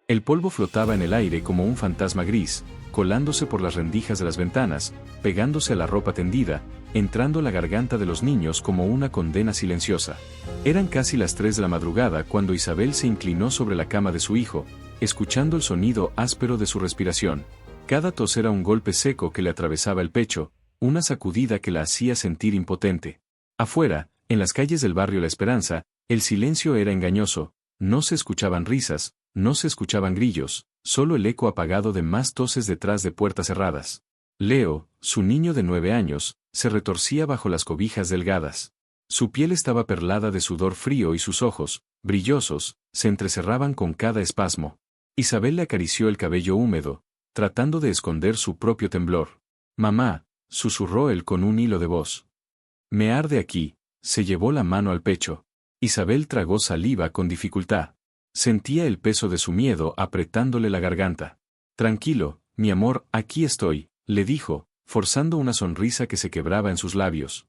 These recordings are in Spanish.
El polvo flotaba en el aire como un fantasma gris, colándose por las rendijas de las ventanas, pegándose a la ropa tendida, entrando a la garganta de los niños como una condena silenciosa. Eran casi las 3 de la madrugada cuando Isabel se inclinó sobre la cama de su hijo, escuchando el sonido áspero de su respiración. Cada tos era un golpe seco que le atravesaba el pecho, una sacudida que la hacía sentir impotente. Afuera, en las calles del barrio La Esperanza, el silencio era engañoso, no se escuchaban risas, no se escuchaban grillos, solo el eco apagado de más toses detrás de puertas cerradas. Leo, su niño de 9 años, se retorcía bajo las cobijas delgadas. Su piel estaba perlada de sudor frío y sus ojos, brillosos, se entrecerraban con cada espasmo. Isabel le acarició el cabello húmedo, tratando de esconder su propio temblor. «Mamá», susurró él con un hilo de voz. «Me arde aquí», se llevó la mano al pecho. Isabel tragó saliva con dificultad. Sentía el peso de su miedo apretándole la garganta. «Tranquilo, mi amor, aquí estoy», le dijo, forzando una sonrisa que se quebraba en sus labios.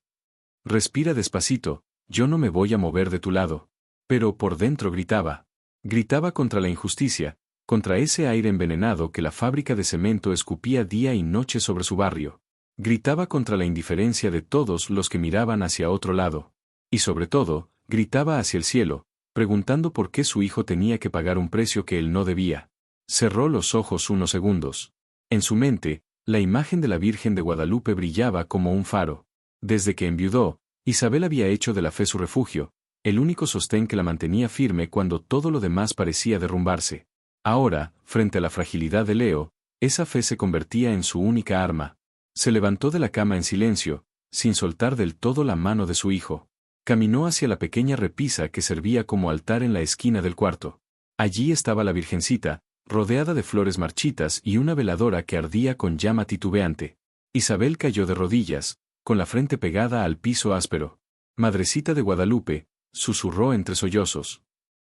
«Respira despacito, yo no me voy a mover de tu lado». Pero por dentro gritaba. Gritaba contra la injusticia, contra ese aire envenenado que la fábrica de cemento escupía día y noche sobre su barrio. Gritaba contra la indiferencia de todos los que miraban hacia otro lado. Y sobre todo, gritaba hacia el cielo, preguntando por qué su hijo tenía que pagar un precio que él no debía. Cerró los ojos unos segundos. En su mente, la imagen de la Virgen de Guadalupe brillaba como un faro. Desde que enviudó, Isabel había hecho de la fe su refugio, el único sostén que la mantenía firme cuando todo lo demás parecía derrumbarse. Ahora, frente a la fragilidad de Leo, esa fe se convertía en su única arma. Se levantó de la cama en silencio, sin soltar del todo la mano de su hijo. Caminó hacia la pequeña repisa que servía como altar en la esquina del cuarto. Allí estaba la Virgencita, rodeada de flores marchitas y una veladora que ardía con llama titubeante. Isabel cayó de rodillas, con la frente pegada al piso áspero. «Madrecita de Guadalupe», susurró entre sollozos.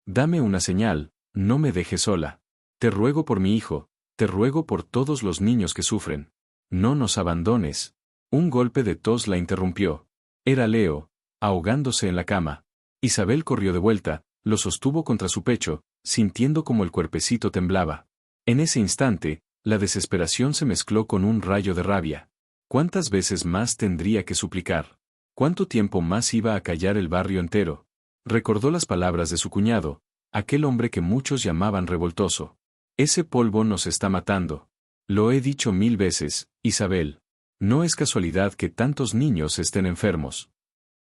«Dame una señal, no me dejes sola. Te ruego por mi hijo, te ruego por todos los niños que sufren. No nos abandones». Un golpe de tos la interrumpió. Era Leo, ahogándose en la cama. Isabel corrió de vuelta, lo sostuvo contra su pecho, sintiendo como el cuerpecito temblaba. En ese instante, la desesperación se mezcló con un rayo de rabia. ¿Cuántas veces más tendría que suplicar? ¿Cuánto tiempo más iba a callar el barrio entero? Recordó las palabras de su cuñado, aquel hombre que muchos llamaban revoltoso. «Ese polvo nos está matando. Lo he dicho 1000 veces, Isabel. No es casualidad que tantos niños estén enfermos».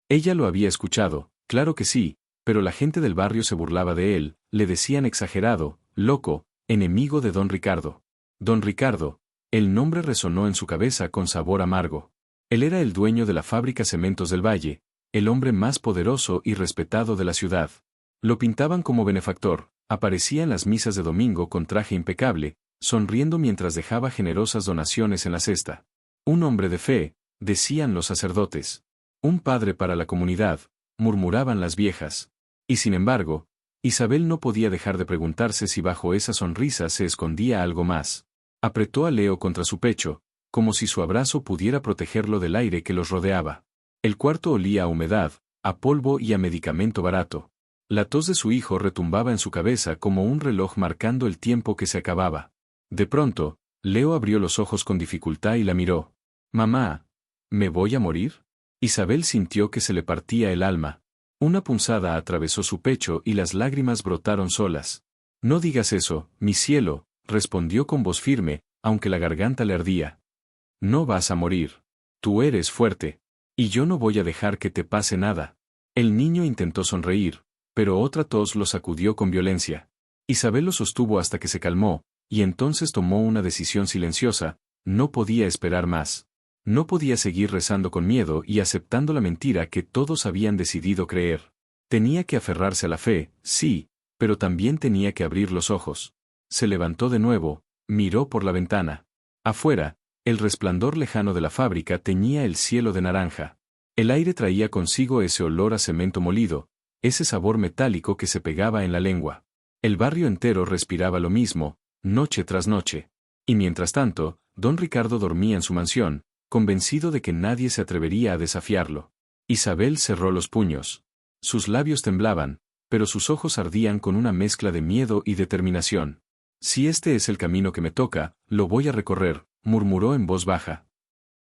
Ella lo había escuchado, claro que sí, pero la gente del barrio se burlaba de él, le decían exagerado, loco, enemigo de don Ricardo. Don Ricardo, el nombre resonó en su cabeza con sabor amargo. Él era el dueño de la fábrica Cementos del Valle, el hombre más poderoso y respetado de la ciudad. Lo pintaban como benefactor, aparecía en las misas de domingo con traje impecable, sonriendo mientras dejaba generosas donaciones en la cesta. Un hombre de fe, decían los sacerdotes. Un padre para la comunidad, murmuraban las viejas. Y sin embargo, Isabel no podía dejar de preguntarse si bajo esa sonrisa se escondía algo más. Apretó a Leo contra su pecho, como si su abrazo pudiera protegerlo del aire que los rodeaba. El cuarto olía a humedad, a polvo y a medicamento barato. La tos de su hijo retumbaba en su cabeza como un reloj marcando el tiempo que se acababa. De pronto, Leo abrió los ojos con dificultad y la miró. «Mamá, ¿me voy a morir?». Isabel sintió que se le partía el alma. Una punzada atravesó su pecho y las lágrimas brotaron solas. «No digas eso, mi cielo», respondió con voz firme, aunque la garganta le ardía. «No vas a morir. Tú eres fuerte. Y yo no voy a dejar que te pase nada». El niño intentó sonreír, pero otra tos lo sacudió con violencia. Isabel lo sostuvo hasta que se calmó, y entonces tomó una decisión silenciosa: no podía esperar más. No podía seguir rezando con miedo y aceptando la mentira que todos habían decidido creer. Tenía que aferrarse a la fe, sí, pero también tenía que abrir los ojos. Se levantó de nuevo, miró por la ventana. Afuera, el resplandor lejano de la fábrica teñía el cielo de naranja. El aire traía consigo ese olor a cemento molido, ese sabor metálico que se pegaba en la lengua. El barrio entero respiraba lo mismo, noche tras noche. Y mientras tanto, don Ricardo dormía en su mansión, convencido de que nadie se atrevería a desafiarlo. Isabel cerró los puños. Sus labios temblaban, pero sus ojos ardían con una mezcla de miedo y determinación. Si este es el camino que me toca, lo voy a recorrer, murmuró en voz baja.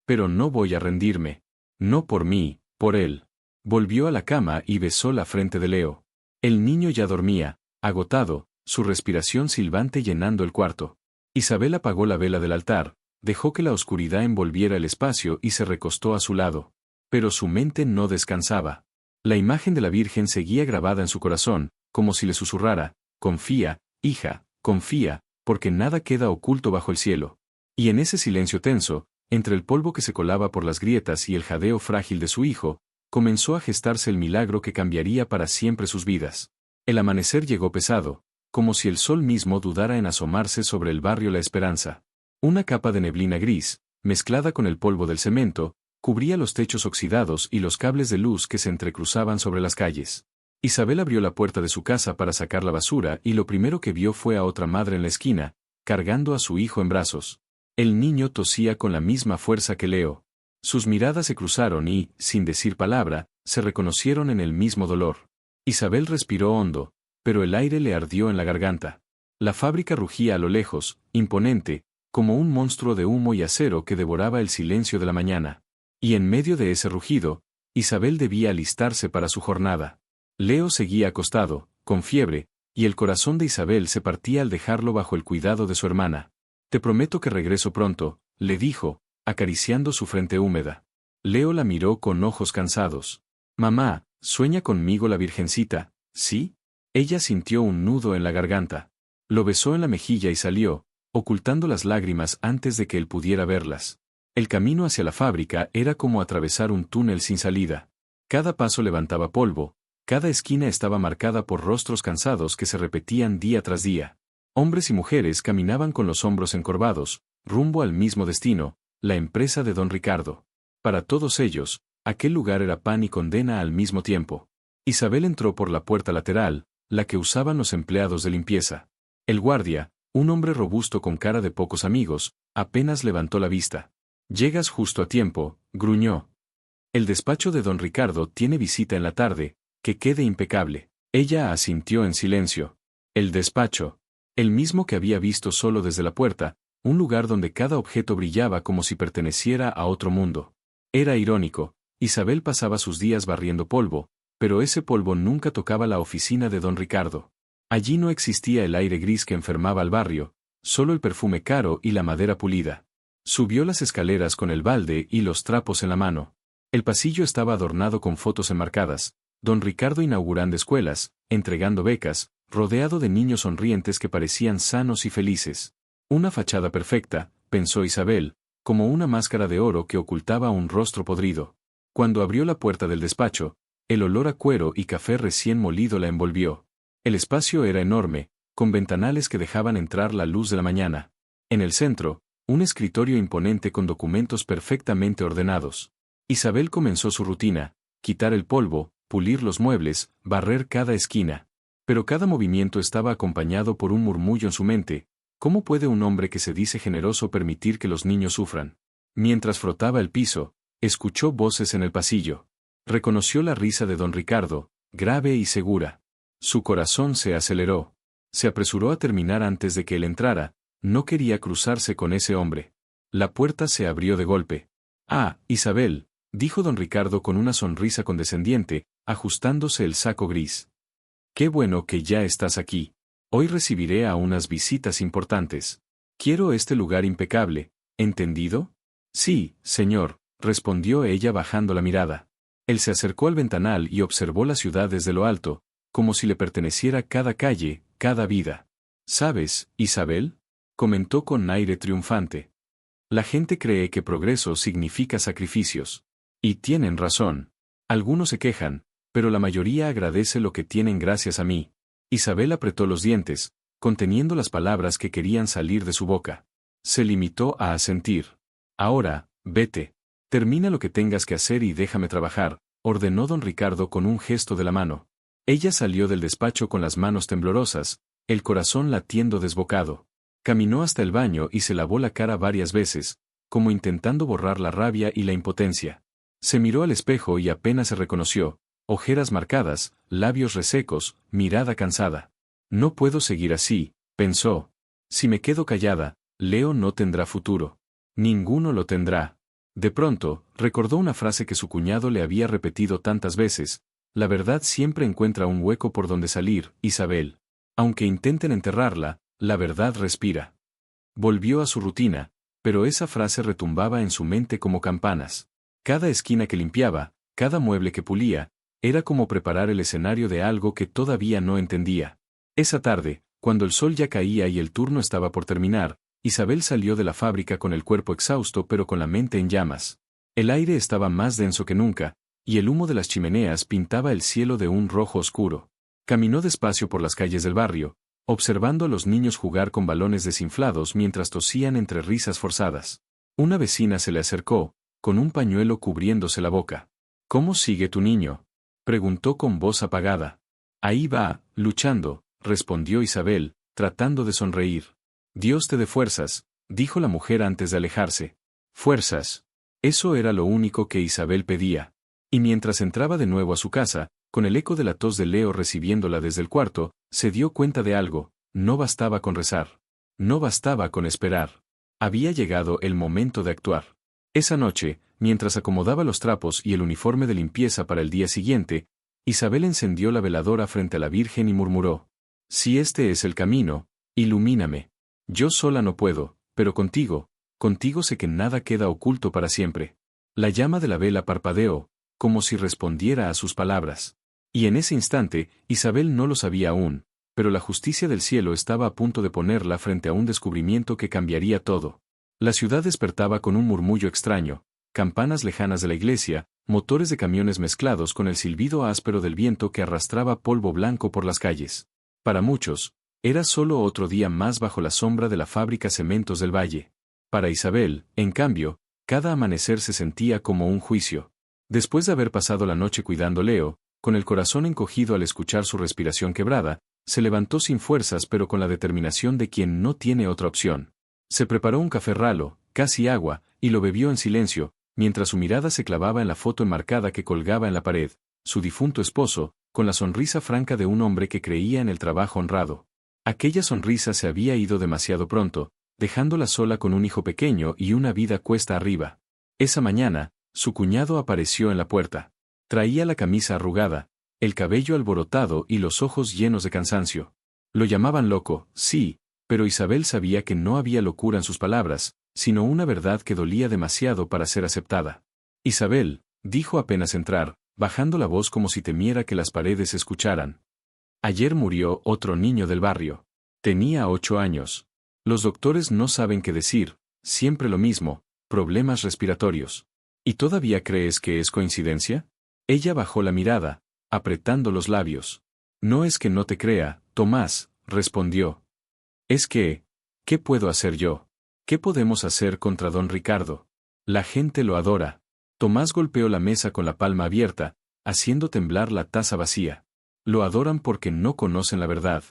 Pero no voy a rendirme. No por mí, por él. Volvió a la cama y besó la frente de Leo. El niño ya dormía, agotado, su respiración silbante llenando el cuarto. Isabel apagó la vela del altar, dejó que la oscuridad envolviera el espacio y se recostó a su lado. Pero su mente no descansaba. La imagen de la Virgen seguía grabada en su corazón, como si le susurrara: confía, hija, confía, porque nada queda oculto bajo el cielo. Y en ese silencio tenso, entre el polvo que se colaba por las grietas y el jadeo frágil de su hijo, comenzó a gestarse el milagro que cambiaría para siempre sus vidas. El amanecer llegó pesado, como si el sol mismo dudara en asomarse sobre el barrio La Esperanza. Una capa de neblina gris, mezclada con el polvo del cemento, cubría los techos oxidados y los cables de luz que se entrecruzaban sobre las calles. Isabel abrió la puerta de su casa para sacar la basura y lo primero que vio fue a otra madre en la esquina, cargando a su hijo en brazos. El niño tosía con la misma fuerza que Leo. Sus miradas se cruzaron y, sin decir palabra, se reconocieron en el mismo dolor. Isabel respiró hondo, pero el aire le ardió en la garganta. La fábrica rugía a lo lejos, imponente, como un monstruo de humo y acero que devoraba el silencio de la mañana. Y en medio de ese rugido, Isabel debía alistarse para su jornada. Leo seguía acostado, con fiebre, y el corazón de Isabel se partía al dejarlo bajo el cuidado de su hermana. Te prometo que regreso pronto, le dijo, acariciando su frente húmeda. Leo la miró con ojos cansados. Mamá, ¿sueña conmigo la Virgencita, sí? Ella sintió un nudo en la garganta. Lo besó en la mejilla y salió, ocultando las lágrimas antes de que él pudiera verlas. El camino hacia la fábrica era como atravesar un túnel sin salida. Cada paso levantaba polvo, cada esquina estaba marcada por rostros cansados que se repetían día tras día. Hombres y mujeres caminaban con los hombros encorvados, rumbo al mismo destino, la empresa de don Ricardo. Para todos ellos, aquel lugar era pan y condena al mismo tiempo. Isabel entró por la puerta lateral, la que usaban los empleados de limpieza. El guardia, un hombre robusto con cara de pocos amigos, apenas levantó la vista. «Llegas justo a tiempo», gruñó. «El despacho de don Ricardo tiene visita en la tarde, que quede impecable». Ella asintió en silencio. El despacho. El mismo que había visto solo desde la puerta, un lugar donde cada objeto brillaba como si perteneciera a otro mundo. Era irónico, Isabel pasaba sus días barriendo polvo, pero ese polvo nunca tocaba la oficina de don Ricardo. Allí no existía el aire gris que enfermaba al barrio, solo el perfume caro y la madera pulida. Subió las escaleras con el balde y los trapos en la mano. El pasillo estaba adornado con fotos enmarcadas, don Ricardo inaugurando escuelas, entregando becas, rodeado de niños sonrientes que parecían sanos y felices. Una fachada perfecta, pensó Isabel, como una máscara de oro que ocultaba un rostro podrido. Cuando abrió la puerta del despacho, el olor a cuero y café recién molido la envolvió. El espacio era enorme, con ventanales que dejaban entrar la luz de la mañana. En el centro, un escritorio imponente con documentos perfectamente ordenados. Isabel comenzó su rutina: quitar el polvo, pulir los muebles, barrer cada esquina. Pero cada movimiento estaba acompañado por un murmullo en su mente: ¿cómo puede un hombre que se dice generoso permitir que los niños sufran? Mientras frotaba el piso, escuchó voces en el pasillo. Reconoció la risa de don Ricardo, grave y segura. Su corazón se aceleró. Se apresuró a terminar antes de que él entrara. No quería cruzarse con ese hombre. La puerta se abrió de golpe. «Ah, Isabel», dijo don Ricardo con una sonrisa condescendiente, ajustándose el saco gris. «Qué bueno que ya estás aquí. Hoy recibiré a unas visitas importantes. Quiero este lugar impecable, ¿entendido?» «Sí, señor», respondió ella bajando la mirada. Él se acercó al ventanal y observó la ciudad desde lo alto, como si le perteneciera cada calle, cada vida. «¿Sabes, Isabel?», comentó con aire triunfante. «La gente cree que progreso significa sacrificios. Y tienen razón. Algunos se quejan, pero la mayoría agradece lo que tienen gracias a mí». Isabel apretó los dientes, conteniendo las palabras que querían salir de su boca. Se limitó a asentir. «Ahora, vete. Termina lo que tengas que hacer y déjame trabajar», ordenó don Ricardo con un gesto de la mano. Ella salió del despacho con las manos temblorosas, el corazón latiendo desbocado. Caminó hasta el baño y se lavó la cara varias veces, como intentando borrar la rabia y la impotencia. Se miró al espejo y apenas se reconoció: ojeras marcadas, labios resecos, mirada cansada. «No puedo seguir así», pensó. Si me quedo callada, Leo no tendrá futuro. Ninguno lo tendrá. De pronto, recordó una frase que su cuñado le había repetido tantas veces: la verdad siempre encuentra un hueco por donde salir, Isabel. Aunque intenten enterrarla, la verdad respira. Volvió a su rutina, pero esa frase retumbaba en su mente como campanas. Cada esquina que limpiaba, cada mueble que pulía, era como preparar el escenario de algo que todavía no entendía. Esa tarde, cuando el sol ya caía y el turno estaba por terminar, Isabel salió de la fábrica con el cuerpo exhausto pero con la mente en llamas. El aire estaba más denso que nunca, y el humo de las chimeneas pintaba el cielo de un rojo oscuro. Caminó despacio por las calles del barrio, observando a los niños jugar con balones desinflados mientras tosían entre risas forzadas. Una vecina se le acercó, con un pañuelo cubriéndose la boca. ¿Cómo sigue tu niño?, preguntó con voz apagada. Ahí va, luchando, respondió Isabel, tratando de sonreír. Dios te dé fuerzas, dijo la mujer antes de alejarse. Fuerzas. Eso era lo único que Isabel pedía. Y mientras entraba de nuevo a su casa, con el eco de la tos de Leo recibiéndola desde el cuarto, se dio cuenta de algo: no bastaba con rezar. No bastaba con esperar. Había llegado el momento de actuar. Esa noche, mientras acomodaba los trapos y el uniforme de limpieza para el día siguiente, Isabel encendió la veladora frente a la Virgen y murmuró: si este es el camino, ilumíname. Yo sola no puedo, pero contigo sé que nada queda oculto para siempre. La llama de la vela parpadeó, como si respondiera a sus palabras. Y en ese instante, Isabel no lo sabía aún, pero la justicia del cielo estaba a punto de ponerla frente a un descubrimiento que cambiaría todo. La ciudad despertaba con un murmullo extraño, campanas lejanas de la iglesia, motores de camiones mezclados con el silbido áspero del viento que arrastraba polvo blanco por las calles. Para muchos, era solo otro día más bajo la sombra de la fábrica Cementos del Valle. Para Isabel, en cambio, cada amanecer se sentía como un juicio. Después de haber pasado la noche cuidando a Leo, con el corazón encogido al escuchar su respiración quebrada, se levantó sin fuerzas pero con la determinación de quien no tiene otra opción. Se preparó un café ralo, casi agua, y lo bebió en silencio, mientras su mirada se clavaba en la foto enmarcada que colgaba en la pared: su difunto esposo, con la sonrisa franca de un hombre que creía en el trabajo honrado. Aquella sonrisa se había ido demasiado pronto, dejándola sola con un hijo pequeño y una vida cuesta arriba. Esa mañana, su cuñado apareció en la puerta. Traía la camisa arrugada, el cabello alborotado y los ojos llenos de cansancio. Lo llamaban loco, sí, pero Isabel sabía que no había locura en sus palabras, sino una verdad que dolía demasiado para ser aceptada. Isabel, dijo apenas entrar, bajando la voz como si temiera que las paredes escucharan. Ayer murió otro niño del barrio. Tenía 8 años. Los doctores no saben qué decir, siempre lo mismo: problemas respiratorios. ¿Y todavía crees que es coincidencia? Ella bajó la mirada, apretando los labios. No es que no te crea, Tomás, respondió. Es que, ¿qué puedo hacer yo? ¿Qué podemos hacer contra don Ricardo? La gente lo adora. Tomás golpeó la mesa con la palma abierta, haciendo temblar la taza vacía. Lo adoran porque no conocen la verdad.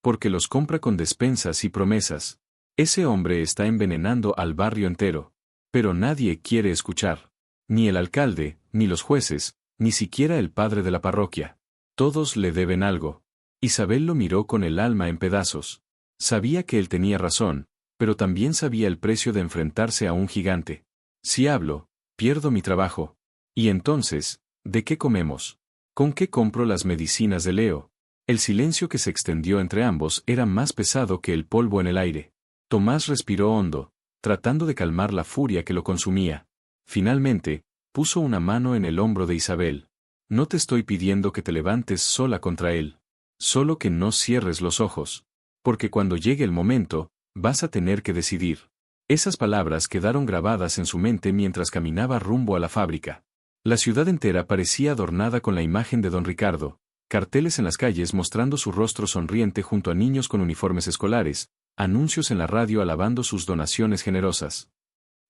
Porque los compra con despensas y promesas. Ese hombre está envenenando al barrio entero. Pero nadie quiere escuchar. Ni el alcalde, ni los jueces, ni siquiera el padre de la parroquia. Todos le deben algo. Isabel lo miró con el alma en pedazos. Sabía que él tenía razón, pero también sabía el precio de enfrentarse a un gigante. Si hablo, pierdo mi trabajo. Y entonces, ¿de qué comemos? ¿Con qué compro las medicinas de Leo? El silencio que se extendió entre ambos era más pesado que el polvo en el aire. Tomás respiró hondo, tratando de calmar la furia que lo consumía. Finalmente, puso una mano en el hombro de Isabel. No te estoy pidiendo que te levantes sola contra él. Solo que no cierres los ojos. Porque cuando llegue el momento, vas a tener que decidir. Esas palabras quedaron grabadas en su mente mientras caminaba rumbo a la fábrica. La ciudad entera parecía adornada con la imagen de don Ricardo, carteles en las calles mostrando su rostro sonriente junto a niños con uniformes escolares, anuncios en la radio alabando sus donaciones generosas.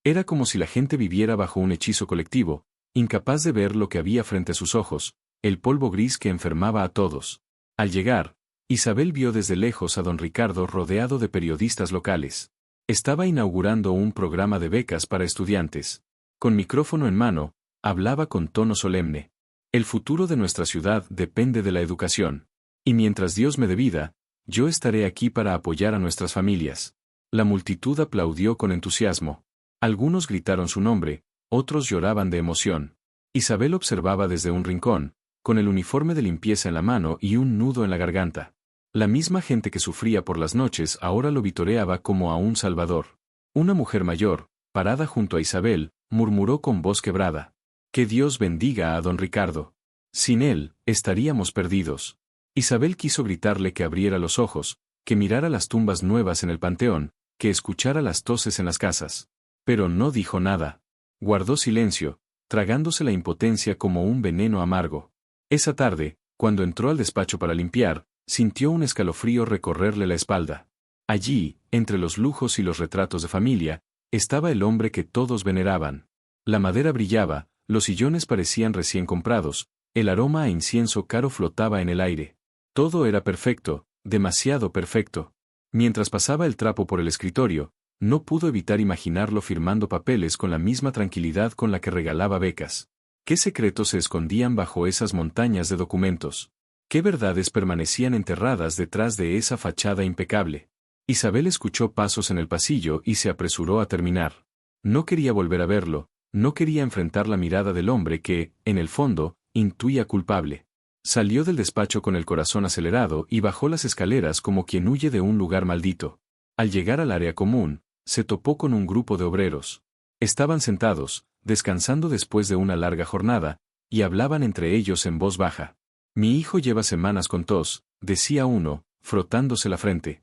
Era como si la gente viviera bajo un hechizo colectivo, incapaz de ver lo que había frente a sus ojos, el polvo gris que enfermaba a todos. Al llegar, Isabel vio desde lejos a don Ricardo rodeado de periodistas locales. Estaba inaugurando un programa de becas para estudiantes. Con micrófono en mano, hablaba con tono solemne. El futuro de nuestra ciudad depende de la educación. Y mientras Dios me dé vida, Yo estaré aquí para apoyar a nuestras familias. La multitud aplaudió con entusiasmo. Algunos gritaron su nombre, otros lloraban de emoción. Isabel observaba desde un rincón, con el uniforme de limpieza en la mano y un nudo en la garganta. La misma gente que sufría por las noches ahora lo vitoreaba como a un salvador. Una mujer mayor, parada junto a Isabel, murmuró con voz quebrada: «Que Dios bendiga a don Ricardo. Sin él, estaríamos perdidos». Isabel quiso gritarle que abriera los ojos, que mirara las tumbas nuevas en el panteón, que escuchara las toses en las casas. Pero no dijo nada. Guardó silencio, tragándose la impotencia como un veneno amargo. Esa tarde, cuando entró al despacho para limpiar, sintió un escalofrío recorrerle la espalda. Allí, entre los lujos y los retratos de familia, estaba el hombre que todos veneraban. La madera brillaba, los sillones parecían recién comprados, el aroma a incienso caro flotaba en el aire. Todo era perfecto, demasiado perfecto. Mientras pasaba el trapo por el escritorio, no pudo evitar imaginarlo firmando papeles con la misma tranquilidad con la que regalaba becas. ¿Qué secretos se escondían bajo esas montañas de documentos? ¿Qué verdades permanecían enterradas detrás de esa fachada impecable? Isabel escuchó pasos en el pasillo y se apresuró a terminar. No quería volver a verlo, no quería enfrentar la mirada del hombre que, en el fondo, intuía culpable. Salió del despacho con el corazón acelerado y bajó las escaleras como quien huye de un lugar maldito. Al llegar al área común, se topó con un grupo de obreros. Estaban sentados, descansando después de una larga jornada, y hablaban entre ellos en voz baja. «Mi hijo lleva semanas con tos», decía uno, frotándose la frente.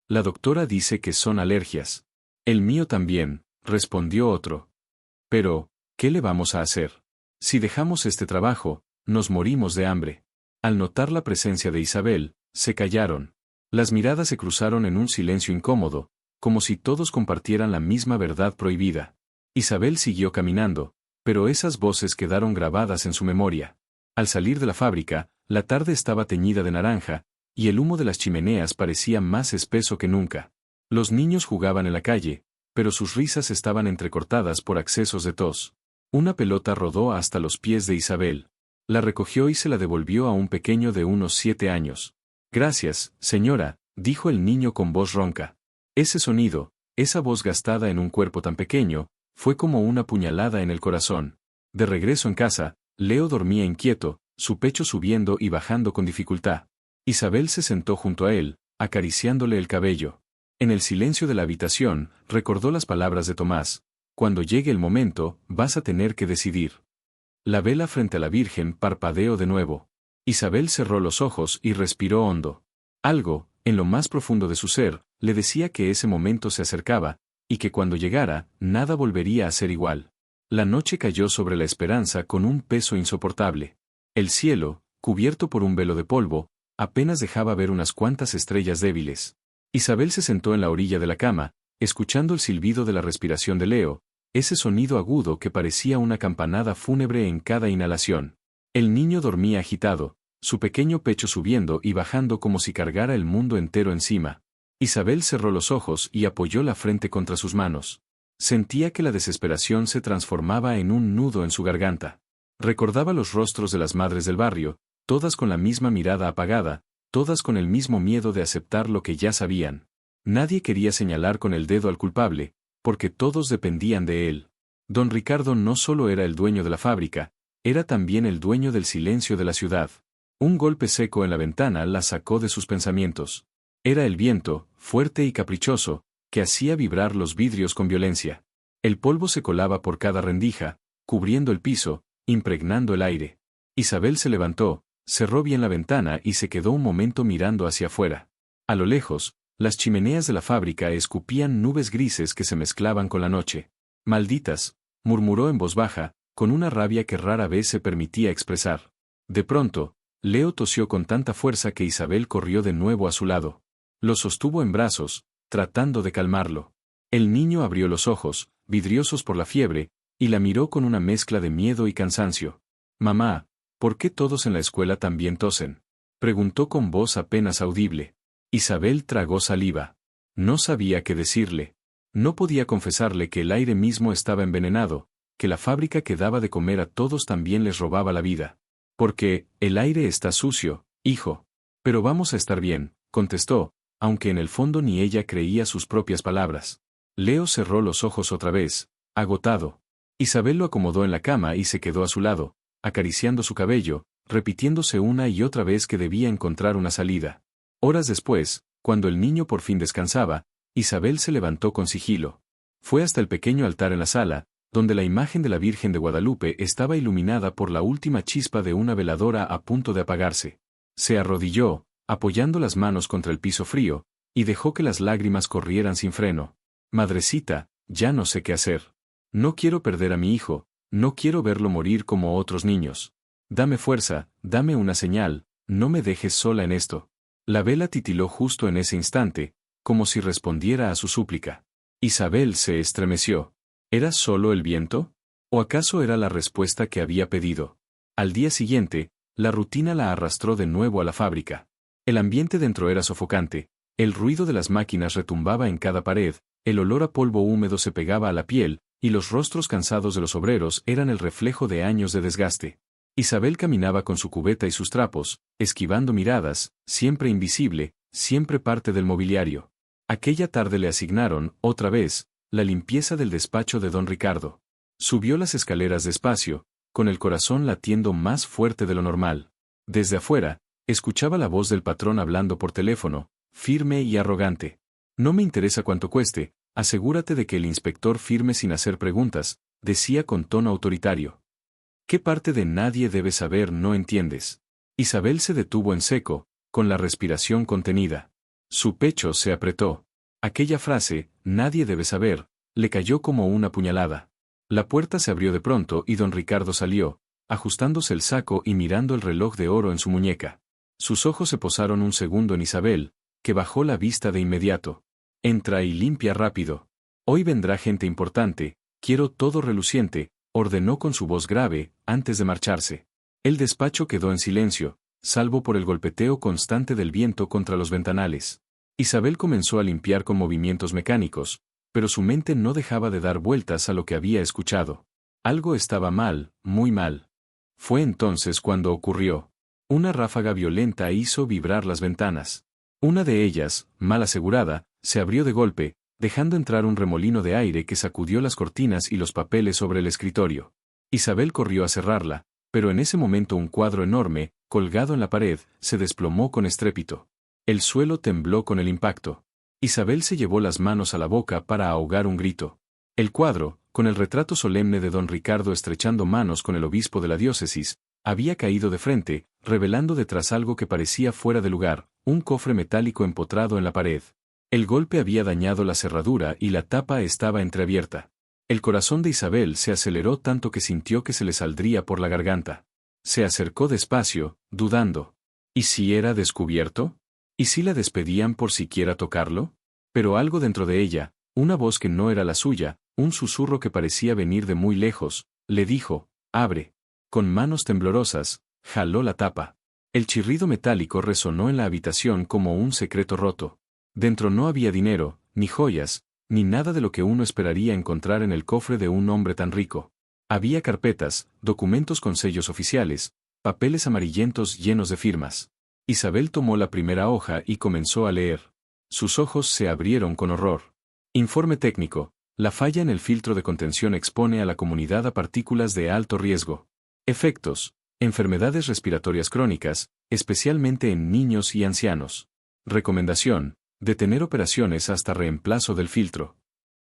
«La doctora dice que son alergias». «El mío también», respondió otro. «Pero, ¿qué le vamos a hacer? Si dejamos este trabajo, nos morimos de hambre». Al notar la presencia de Isabel, se callaron. Las miradas se cruzaron en un silencio incómodo, como si todos compartieran la misma verdad prohibida. Isabel siguió caminando, pero esas voces quedaron grabadas en su memoria. Al salir de la fábrica, la tarde estaba teñida de naranja, y el humo de las chimeneas parecía más espeso que nunca. Los niños jugaban en la calle, pero sus risas estaban entrecortadas por accesos de tos. Una pelota rodó hasta los pies de Isabel. La recogió y se la devolvió a un pequeño de unos 7 años. «Gracias, señora», dijo el niño con voz ronca. Ese sonido, esa voz gastada en un cuerpo tan pequeño, fue como una puñalada en el corazón. De regreso en casa, Leo dormía inquieto, su pecho subiendo y bajando con dificultad. Isabel se sentó junto a él, acariciándole el cabello. En el silencio de la habitación, recordó las palabras de Tomás: «Cuando llegue el momento, vas a tener que decidir». La vela frente a la Virgen parpadeó de nuevo. Isabel cerró los ojos y respiró hondo. Algo, en lo más profundo de su ser, le decía que ese momento se acercaba, y que cuando llegara, nada volvería a ser igual. La noche cayó sobre la esperanza con un peso insoportable. El cielo, cubierto por un velo de polvo, apenas dejaba ver unas cuantas estrellas débiles. Isabel se sentó en la orilla de la cama, escuchando el silbido de la respiración de Leo, ese sonido agudo que parecía una campanada fúnebre en cada inhalación. El niño dormía agitado, su pequeño pecho subiendo y bajando como si cargara el mundo entero encima. Isabel cerró los ojos y apoyó la frente contra sus manos. Sentía que la desesperación se transformaba en un nudo en su garganta. Recordaba los rostros de las madres del barrio, todas con la misma mirada apagada, todas con el mismo miedo de aceptar lo que ya sabían. Nadie quería señalar con el dedo al culpable, porque todos dependían de él. Don Ricardo no solo era el dueño de la fábrica, era también el dueño del silencio de la ciudad. Un golpe seco en la ventana la sacó de sus pensamientos. Era el viento, fuerte y caprichoso, que hacía vibrar los vidrios con violencia. El polvo se colaba por cada rendija, cubriendo el piso, impregnando el aire. Isabel se levantó, cerró bien la ventana y se quedó un momento mirando hacia afuera. A lo lejos, las chimeneas de la fábrica escupían nubes grises que se mezclaban con la noche. «Malditas», murmuró en voz baja, con una rabia que rara vez se permitía expresar. De pronto, Leo tosió con tanta fuerza que Isabel corrió de nuevo a su lado. Lo sostuvo en brazos, tratando de calmarlo. El niño abrió los ojos, vidriosos por la fiebre, y la miró con una mezcla de miedo y cansancio. «Mamá, ¿por qué todos en la escuela también tosen?», preguntó con voz apenas audible. Isabel tragó saliva. No sabía qué decirle. No podía confesarle que el aire mismo estaba envenenado, que la fábrica que daba de comer a todos también les robaba la vida. «Porque, el aire está sucio, hijo. Pero vamos a estar bien», contestó, aunque en el fondo ni ella creía sus propias palabras. Leo cerró los ojos otra vez, agotado. Isabel lo acomodó en la cama y se quedó a su lado, acariciando su cabello, repitiéndose una y otra vez que debía encontrar una salida. Horas después, cuando el niño por fin descansaba, Isabel se levantó con sigilo. Fue hasta el pequeño altar en la sala, donde la imagen de la Virgen de Guadalupe estaba iluminada por la última chispa de una veladora a punto de apagarse. Se arrodilló, apoyando las manos contra el piso frío, y dejó que las lágrimas corrieran sin freno. Madrecita, ya no sé qué hacer. No quiero perder a mi hijo, no quiero verlo morir como otros niños. Dame fuerza, dame una señal, no me dejes sola en esto. La vela titiló justo en ese instante, como si respondiera a su súplica. Isabel se estremeció. ¿Era solo el viento? ¿O acaso era la respuesta que había pedido? Al día siguiente, la rutina la arrastró de nuevo a la fábrica. El ambiente dentro era sofocante, el ruido de las máquinas retumbaba en cada pared, el olor a polvo húmedo se pegaba a la piel, y los rostros cansados de los obreros eran el reflejo de años de desgaste. Isabel caminaba con su cubeta y sus trapos, esquivando miradas, siempre invisible, siempre parte del mobiliario. Aquella tarde le asignaron, otra vez, la limpieza del despacho de don Ricardo. Subió las escaleras despacio, con el corazón latiendo más fuerte de lo normal. Desde afuera, escuchaba la voz del patrón hablando por teléfono, firme y arrogante. No me interesa cuánto cueste, asegúrate de que el inspector firme sin hacer preguntas, decía con tono autoritario. ¿Qué parte de nadie debe saber no entiendes? Isabel se detuvo en seco, con la respiración contenida. Su pecho se apretó. Aquella frase, nadie debe saber, le cayó como una puñalada. La puerta se abrió de pronto y don Ricardo salió, ajustándose el saco y mirando el reloj de oro en su muñeca. Sus ojos se posaron un segundo en Isabel, que bajó la vista de inmediato. Entra y limpia rápido. Hoy vendrá gente importante, quiero todo reluciente, ordenó con su voz grave, antes de marcharse. El despacho quedó en silencio, salvo por el golpeteo constante del viento contra los ventanales. Isabel comenzó a limpiar con movimientos mecánicos, pero su mente no dejaba de dar vueltas a lo que había escuchado. Algo estaba mal, muy mal. Fue entonces cuando ocurrió. Una ráfaga violenta hizo vibrar las ventanas. Una de ellas, mal asegurada, se abrió de golpe, dejando entrar un remolino de aire que sacudió las cortinas y los papeles sobre el escritorio. Isabel corrió a cerrarla, pero en ese momento un cuadro enorme, colgado en la pared, se desplomó con estrépito. El suelo tembló con el impacto. Isabel se llevó las manos a la boca para ahogar un grito. El cuadro, con el retrato solemne de don Ricardo estrechando manos con el obispo de la diócesis, había caído de frente, revelando detrás algo que parecía fuera de lugar, un cofre metálico empotrado en la pared. El golpe había dañado la cerradura y la tapa estaba entreabierta. El corazón de Isabel se aceleró tanto que sintió que se le saldría por la garganta. Se acercó despacio, dudando. ¿Y si era descubierto? ¿Y si la despedían por siquiera tocarlo? Pero algo dentro de ella, una voz que no era la suya, un susurro que parecía venir de muy lejos, le dijo, «Abre». Con manos temblorosas, jaló la tapa. El chirrido metálico resonó en la habitación como un secreto roto. Dentro no había dinero, ni joyas, ni nada de lo que uno esperaría encontrar en el cofre de un hombre tan rico. Había carpetas, documentos con sellos oficiales, papeles amarillentos llenos de firmas. Isabel tomó la primera hoja y comenzó a leer. Sus ojos se abrieron con horror. Informe técnico. La falla en el filtro de contención expone a la comunidad a partículas de alto riesgo. Efectos. Enfermedades respiratorias crónicas, especialmente en niños y ancianos. Recomendación. Detener operaciones hasta reemplazo del filtro.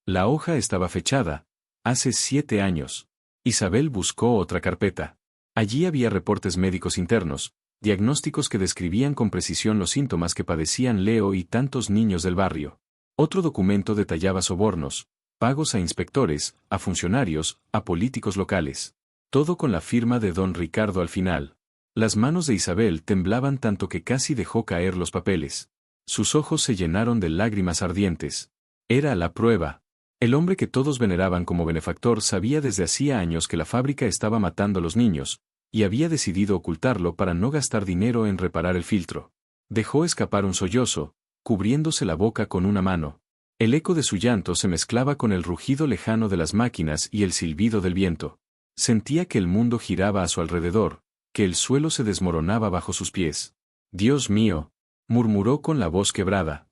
La hoja estaba fechada. Hace 7 años. Isabel buscó otra carpeta. Allí había reportes médicos internos, diagnósticos que describían con precisión los síntomas que padecían Leo y tantos niños del barrio. Otro documento detallaba sobornos, pagos a inspectores, a funcionarios, a políticos locales. Todo con la firma de don Ricardo al final. Las manos de Isabel temblaban tanto que casi dejó caer los papeles. Sus ojos se llenaron de lágrimas ardientes. Era la prueba. El hombre que todos veneraban como benefactor sabía desde hacía años que la fábrica estaba matando a los niños, y había decidido ocultarlo para no gastar dinero en reparar el filtro. Dejó escapar un sollozo, cubriéndose la boca con una mano. El eco de su llanto se mezclaba con el rugido lejano de las máquinas y el silbido del viento. Sentía que el mundo giraba a su alrededor, que el suelo se desmoronaba bajo sus pies. Dios mío, murmuró con la voz quebrada.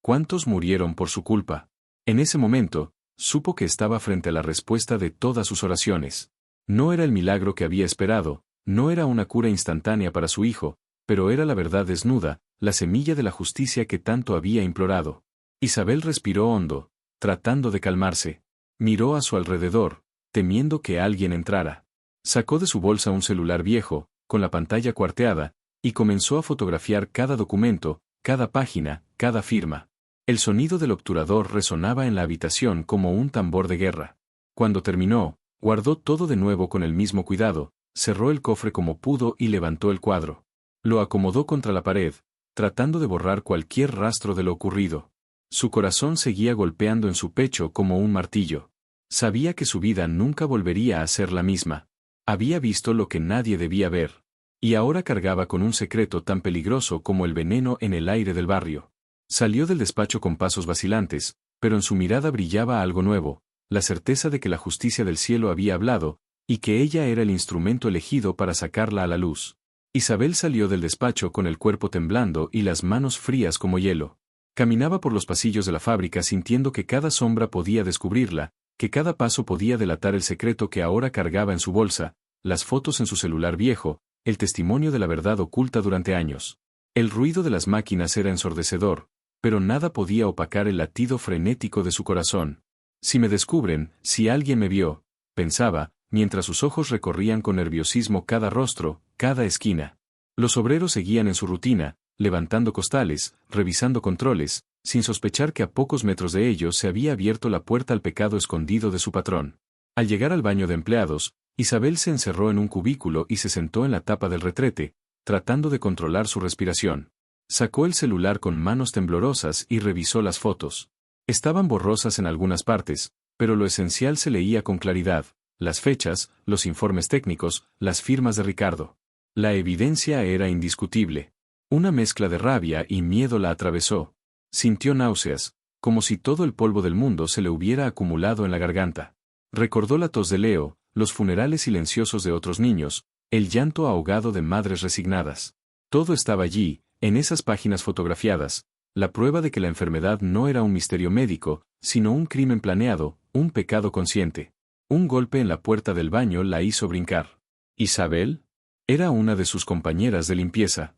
¿Cuántos murieron por su culpa? En ese momento, supo que estaba frente a la respuesta de todas sus oraciones. No era el milagro que había esperado, no era una cura instantánea para su hijo, pero era la verdad desnuda, la semilla de la justicia que tanto había implorado. Isabel respiró hondo, tratando de calmarse. Miró a su alrededor, temiendo que alguien entrara. Sacó de su bolsa un celular viejo, con la pantalla cuarteada, y comenzó a fotografiar cada documento, cada página, cada firma. El sonido del obturador resonaba en la habitación como un tambor de guerra. Cuando terminó, guardó todo de nuevo con el mismo cuidado, cerró el cofre como pudo y levantó el cuadro. Lo acomodó contra la pared, tratando de borrar cualquier rastro de lo ocurrido. Su corazón seguía golpeando en su pecho como un martillo. Sabía que su vida nunca volvería a ser la misma. Había visto lo que nadie debía ver. Y ahora cargaba con un secreto tan peligroso como el veneno en el aire del barrio. Salió del despacho con pasos vacilantes, pero en su mirada brillaba algo nuevo, la certeza de que la justicia del cielo había hablado, y que ella era el instrumento elegido para sacarla a la luz. Isabel salió del despacho con el cuerpo temblando y las manos frías como hielo. Caminaba por los pasillos de la fábrica sintiendo que cada sombra podía descubrirla, que cada paso podía delatar el secreto que ahora cargaba en su bolsa, las fotos en su celular viejo, el testimonio de la verdad oculta durante años. El ruido de las máquinas era ensordecedor, pero nada podía opacar el latido frenético de su corazón. Si me descubren, si alguien me vio, pensaba, mientras sus ojos recorrían con nerviosismo cada rostro, cada esquina. Los obreros seguían en su rutina, levantando costales, revisando controles, sin sospechar que a pocos metros de ellos se había abierto la puerta al pecado escondido de su patrón. Al llegar al baño de empleados, Isabel se encerró en un cubículo y se sentó en la tapa del retrete, tratando de controlar su respiración. Sacó el celular con manos temblorosas y revisó las fotos. Estaban borrosas en algunas partes, pero lo esencial se leía con claridad: las fechas, los informes técnicos, las firmas de Ricardo. La evidencia era indiscutible. Una mezcla de rabia y miedo la atravesó. Sintió náuseas, como si todo el polvo del mundo se le hubiera acumulado en la garganta. Recordó la tos de Leo, los funerales silenciosos de otros niños, el llanto ahogado de madres resignadas. Todo estaba allí, en esas páginas fotografiadas, la prueba de que la enfermedad no era un misterio médico, sino un crimen planeado, un pecado consciente. Un golpe en la puerta del baño la hizo brincar. ¿Isabel? Era una de sus compañeras de limpieza.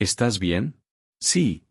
¿Estás bien? Sí,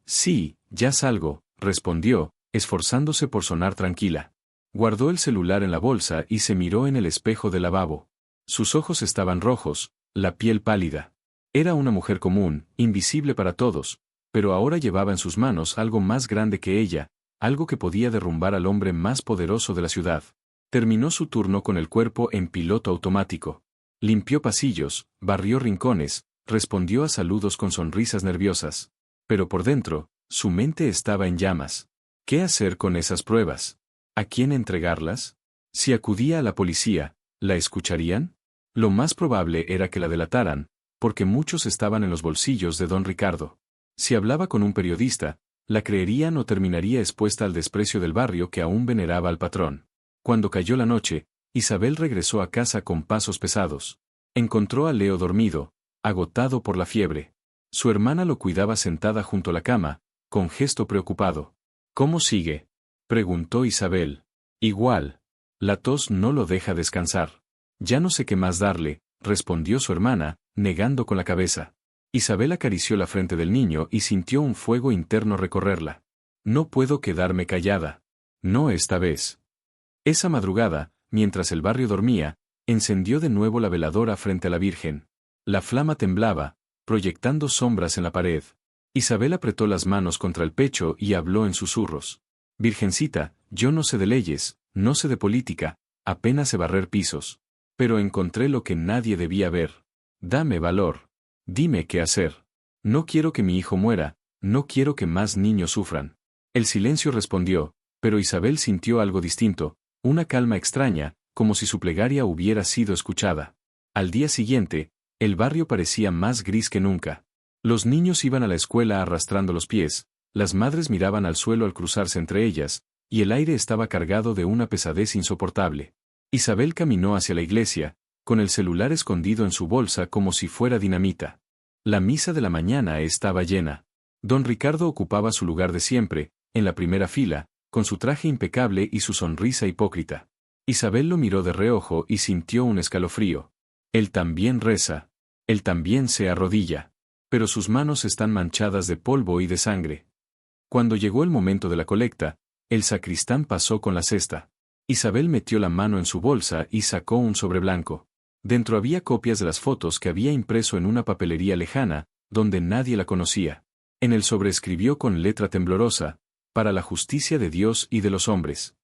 ya salgo, respondió, esforzándose por sonar tranquila. Guardó el celular en la bolsa y se miró en el espejo del lavabo. Sus ojos estaban rojos, la piel pálida. Era una mujer común, invisible para todos, pero ahora llevaba en sus manos algo más grande que ella, algo que podía derrumbar al hombre más poderoso de la ciudad. Terminó su turno con el cuerpo en piloto automático. Limpió pasillos, barrió rincones, respondió a saludos con sonrisas nerviosas. Pero por dentro, su mente estaba en llamas. ¿Qué hacer con esas pruebas? ¿A quién entregarlas? Si acudía a la policía, ¿la escucharían? Lo más probable era que la delataran, porque muchos estaban en los bolsillos de don Ricardo. Si hablaba con un periodista, la creerían o terminaría expuesta al desprecio del barrio que aún veneraba al patrón. Cuando cayó la noche, Isabel regresó a casa con pasos pesados. Encontró a Leo dormido, agotado por la fiebre. Su hermana lo cuidaba sentada junto a la cama, con gesto preocupado. ¿Cómo sigue?, preguntó Isabel. Igual. La tos no lo deja descansar. Ya no sé qué más darle, respondió su hermana, negando con la cabeza. Isabel acarició la frente del niño y sintió un fuego interno recorrerla. No puedo quedarme callada. No esta vez. Esa madrugada, mientras el barrio dormía, encendió de nuevo la veladora frente a la Virgen. La flama temblaba, proyectando sombras en la pared. Isabel apretó las manos contra el pecho y habló en susurros. Virgencita, yo no sé de leyes, no sé de política, apenas sé barrer pisos. Pero encontré lo que nadie debía ver. Dame valor. Dime qué hacer. No quiero que mi hijo muera, no quiero que más niños sufran. El silencio respondió, pero Isabel sintió algo distinto, una calma extraña, como si su plegaria hubiera sido escuchada. Al día siguiente, el barrio parecía más gris que nunca. Los niños iban a la escuela arrastrando los pies, las madres miraban al suelo al cruzarse entre ellas, y el aire estaba cargado de una pesadez insoportable. Isabel caminó hacia la iglesia, con el celular escondido en su bolsa como si fuera dinamita. La misa de la mañana estaba llena. Don Ricardo ocupaba su lugar de siempre, en la primera fila, con su traje impecable y su sonrisa hipócrita. Isabel lo miró de reojo y sintió un escalofrío. Él también reza. Él también se arrodilla. Pero sus manos están manchadas de polvo y de sangre. Cuando llegó el momento de la colecta, el sacristán pasó con la cesta. Isabel metió la mano en su bolsa y sacó un sobre blanco. Dentro había copias de las fotos que había impreso en una papelería lejana, donde nadie la conocía. En el sobre escribió con letra temblorosa, para la justicia de Dios y de los hombres.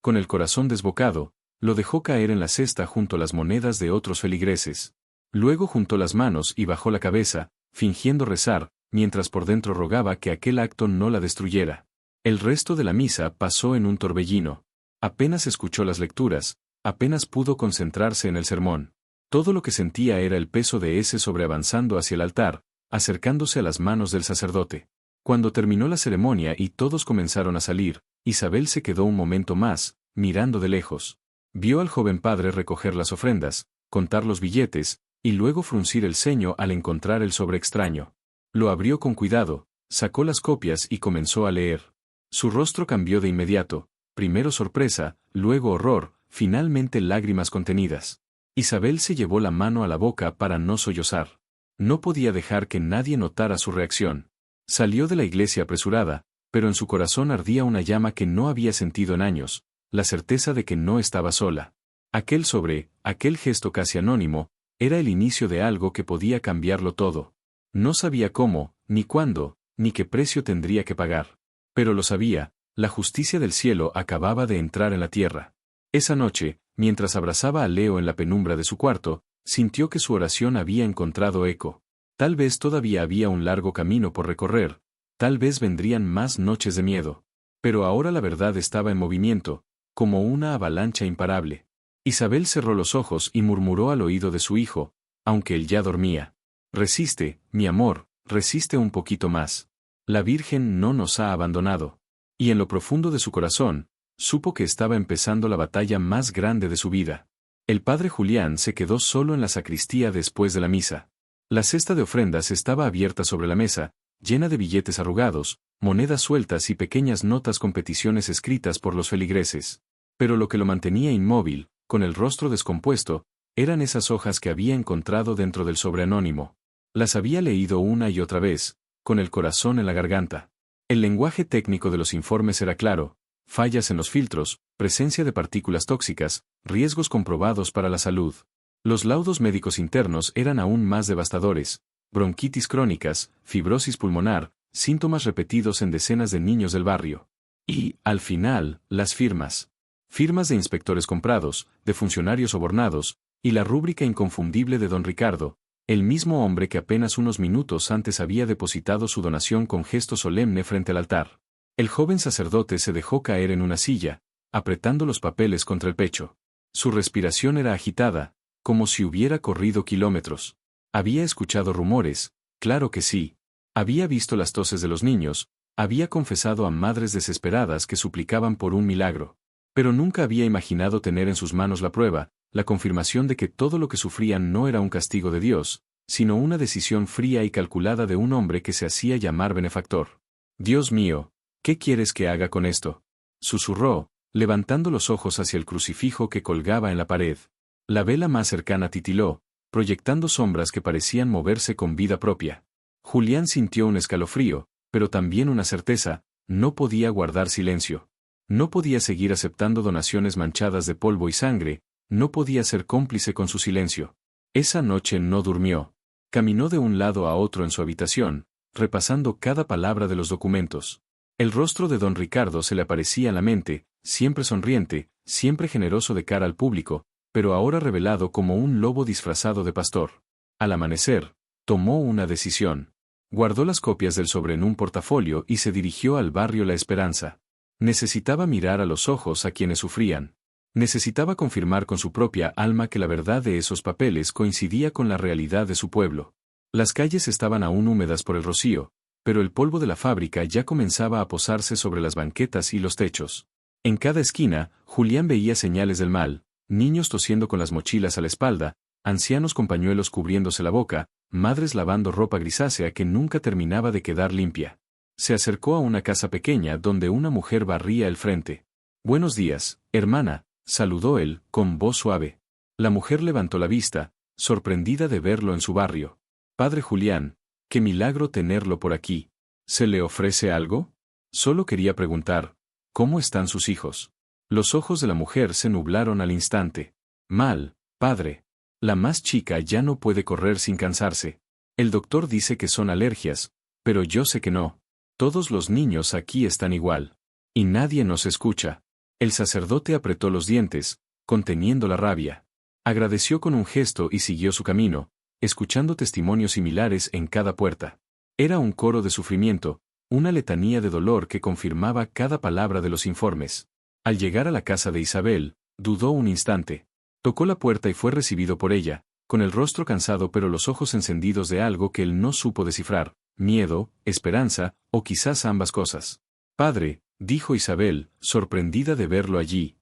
Con el corazón desbocado, lo dejó caer en la cesta junto a las monedas de otros feligreses. Luego juntó las manos y bajó la cabeza, fingiendo rezar, mientras por dentro rogaba que aquel acto no la destruyera. El resto de la misa pasó en un torbellino. Apenas escuchó las lecturas, apenas pudo concentrarse en el sermón. Todo lo que sentía era el peso de ese sobre avanzando hacia el altar, acercándose a las manos del sacerdote. Cuando terminó la ceremonia y todos comenzaron a salir, Isabel se quedó un momento más, mirando de lejos. Vio al joven padre recoger las ofrendas, contar los billetes, y luego fruncir el ceño al encontrar el sobre extraño. Lo abrió con cuidado, sacó las copias y comenzó a leer. Su rostro cambió de inmediato, primero sorpresa, luego horror, finalmente lágrimas contenidas. Isabel se llevó la mano a la boca para no sollozar. No podía dejar que nadie notara su reacción. Salió de la iglesia apresurada, pero en su corazón ardía una llama que no había sentido en años, la certeza de que no estaba sola. Aquel sobre, aquel gesto casi anónimo, era el inicio de algo que podía cambiarlo todo. No sabía cómo, ni cuándo, ni qué precio tendría que pagar. Pero lo sabía, la justicia del cielo acababa de entrar en la tierra. Esa noche, mientras abrazaba a Leo en la penumbra de su cuarto, sintió que su oración había encontrado eco. Tal vez todavía había un largo camino por recorrer, tal vez vendrían más noches de miedo. Pero ahora la verdad estaba en movimiento, como una avalancha imparable. Isabel cerró los ojos y murmuró al oído de su hijo, aunque él ya dormía. Resiste, mi amor, resiste un poquito más. La Virgen no nos ha abandonado. Y en lo profundo de su corazón, supo que estaba empezando la batalla más grande de su vida. El padre Julián se quedó solo en la sacristía después de la misa. La cesta de ofrendas estaba abierta sobre la mesa, llena de billetes arrugados, monedas sueltas y pequeñas notas con peticiones escritas por los feligreses. Pero lo que lo mantenía inmóvil, con el rostro descompuesto, eran esas hojas que había encontrado dentro del sobre anónimo. Las había leído una y otra vez, con el corazón en la garganta. El lenguaje técnico de los informes era claro: fallas en los filtros, presencia de partículas tóxicas, riesgos comprobados para la salud. Los laudos médicos internos eran aún más devastadores: bronquitis crónicas, fibrosis pulmonar, síntomas repetidos en decenas de niños del barrio. Y, al final, las firmas. Firmas de inspectores comprados, de funcionarios sobornados, y la rúbrica inconfundible de don Ricardo, el mismo hombre que apenas unos minutos antes había depositado su donación con gesto solemne frente al altar. El joven sacerdote se dejó caer en una silla, apretando los papeles contra el pecho. Su respiración era agitada, como si hubiera corrido kilómetros. Había escuchado rumores, claro que sí. Había visto las toses de los niños, había confesado a madres desesperadas que suplicaban por un milagro. Pero nunca había imaginado tener en sus manos la prueba, la confirmación de que todo lo que sufrían no era un castigo de Dios, sino una decisión fría y calculada de un hombre que se hacía llamar benefactor. Dios mío, ¿qué quieres que haga con esto?, susurró, levantando los ojos hacia el crucifijo que colgaba en la pared. La vela más cercana titiló, proyectando sombras que parecían moverse con vida propia. Julián sintió un escalofrío, pero también una certeza: no podía guardar silencio. No podía seguir aceptando donaciones manchadas de polvo y sangre, no podía ser cómplice con su silencio. Esa noche no durmió. Caminó de un lado a otro en su habitación, repasando cada palabra de los documentos. El rostro de don Ricardo se le aparecía en la mente, siempre sonriente, siempre generoso de cara al público, pero ahora revelado como un lobo disfrazado de pastor. Al amanecer, tomó una decisión. Guardó las copias del sobre en un portafolio y se dirigió al barrio La Esperanza. Necesitaba mirar a los ojos a quienes sufrían. Necesitaba confirmar con su propia alma que la verdad de esos papeles coincidía con la realidad de su pueblo. Las calles estaban aún húmedas por el rocío, pero el polvo de la fábrica ya comenzaba a posarse sobre las banquetas y los techos. En cada esquina, Julián veía señales del mal: niños tosiendo con las mochilas a la espalda, ancianos con pañuelos cubriéndose la boca, madres lavando ropa grisácea que nunca terminaba de quedar limpia. Se acercó a una casa pequeña donde una mujer barría el frente. «Buenos días, hermana», saludó él, con voz suave. La mujer levantó la vista, sorprendida de verlo en su barrio. «Padre Julián, qué milagro tenerlo por aquí. ¿Se le ofrece algo?» Solo quería preguntar, ¿cómo están sus hijos? Los ojos de la mujer se nublaron al instante. «Mal, padre. La más chica ya no puede correr sin cansarse. El doctor dice que son alergias, pero yo sé que no. Todos los niños aquí están igual. Y nadie nos escucha». El sacerdote apretó los dientes, conteniendo la rabia. Agradeció con un gesto y siguió su camino, escuchando testimonios similares en cada puerta. Era un coro de sufrimiento, una letanía de dolor que confirmaba cada palabra de los informes. Al llegar a la casa de Isabel, dudó un instante. Tocó la puerta y fue recibido por ella, con el rostro cansado pero los ojos encendidos de algo que él no supo descifrar, miedo, esperanza, o quizás ambas cosas. «Padre», dijo Isabel, sorprendida de verlo allí.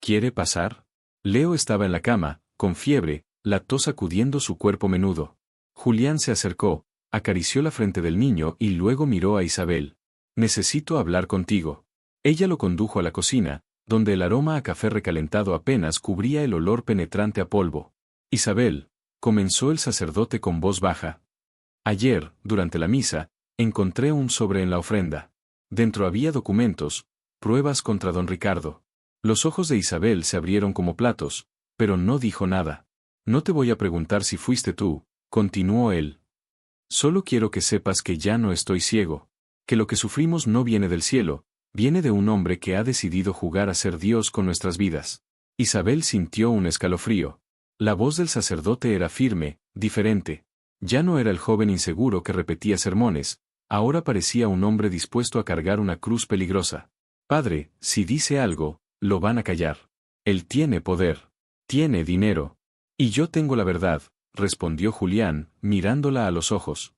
«¿Quiere pasar?» Leo estaba en la cama, con fiebre, la tos sacudiendo su cuerpo menudo. Julián se acercó, acarició la frente del niño y luego miró a Isabel. «Necesito hablar contigo». Ella lo condujo a la cocina, donde el aroma a café recalentado apenas cubría el olor penetrante a polvo. «Isabel», comenzó el sacerdote con voz baja. «Ayer, durante la misa, encontré un sobre en la ofrenda. Dentro había documentos, pruebas contra don Ricardo». Los ojos de Isabel se abrieron como platos, pero no dijo nada. «No te voy a preguntar si fuiste tú», continuó él. «Solo quiero que sepas que ya no estoy ciego, que lo que sufrimos no viene del cielo, viene de un hombre que ha decidido jugar a ser Dios con nuestras vidas». Isabel sintió un escalofrío. La voz del sacerdote era firme, diferente. Ya no era el joven inseguro que repetía sermones, ahora parecía un hombre dispuesto a cargar una cruz peligrosa. «Padre, si dice algo, lo van a callar. Él tiene poder. Tiene dinero. Y yo tengo la verdad», respondió Julián, mirándola a los ojos.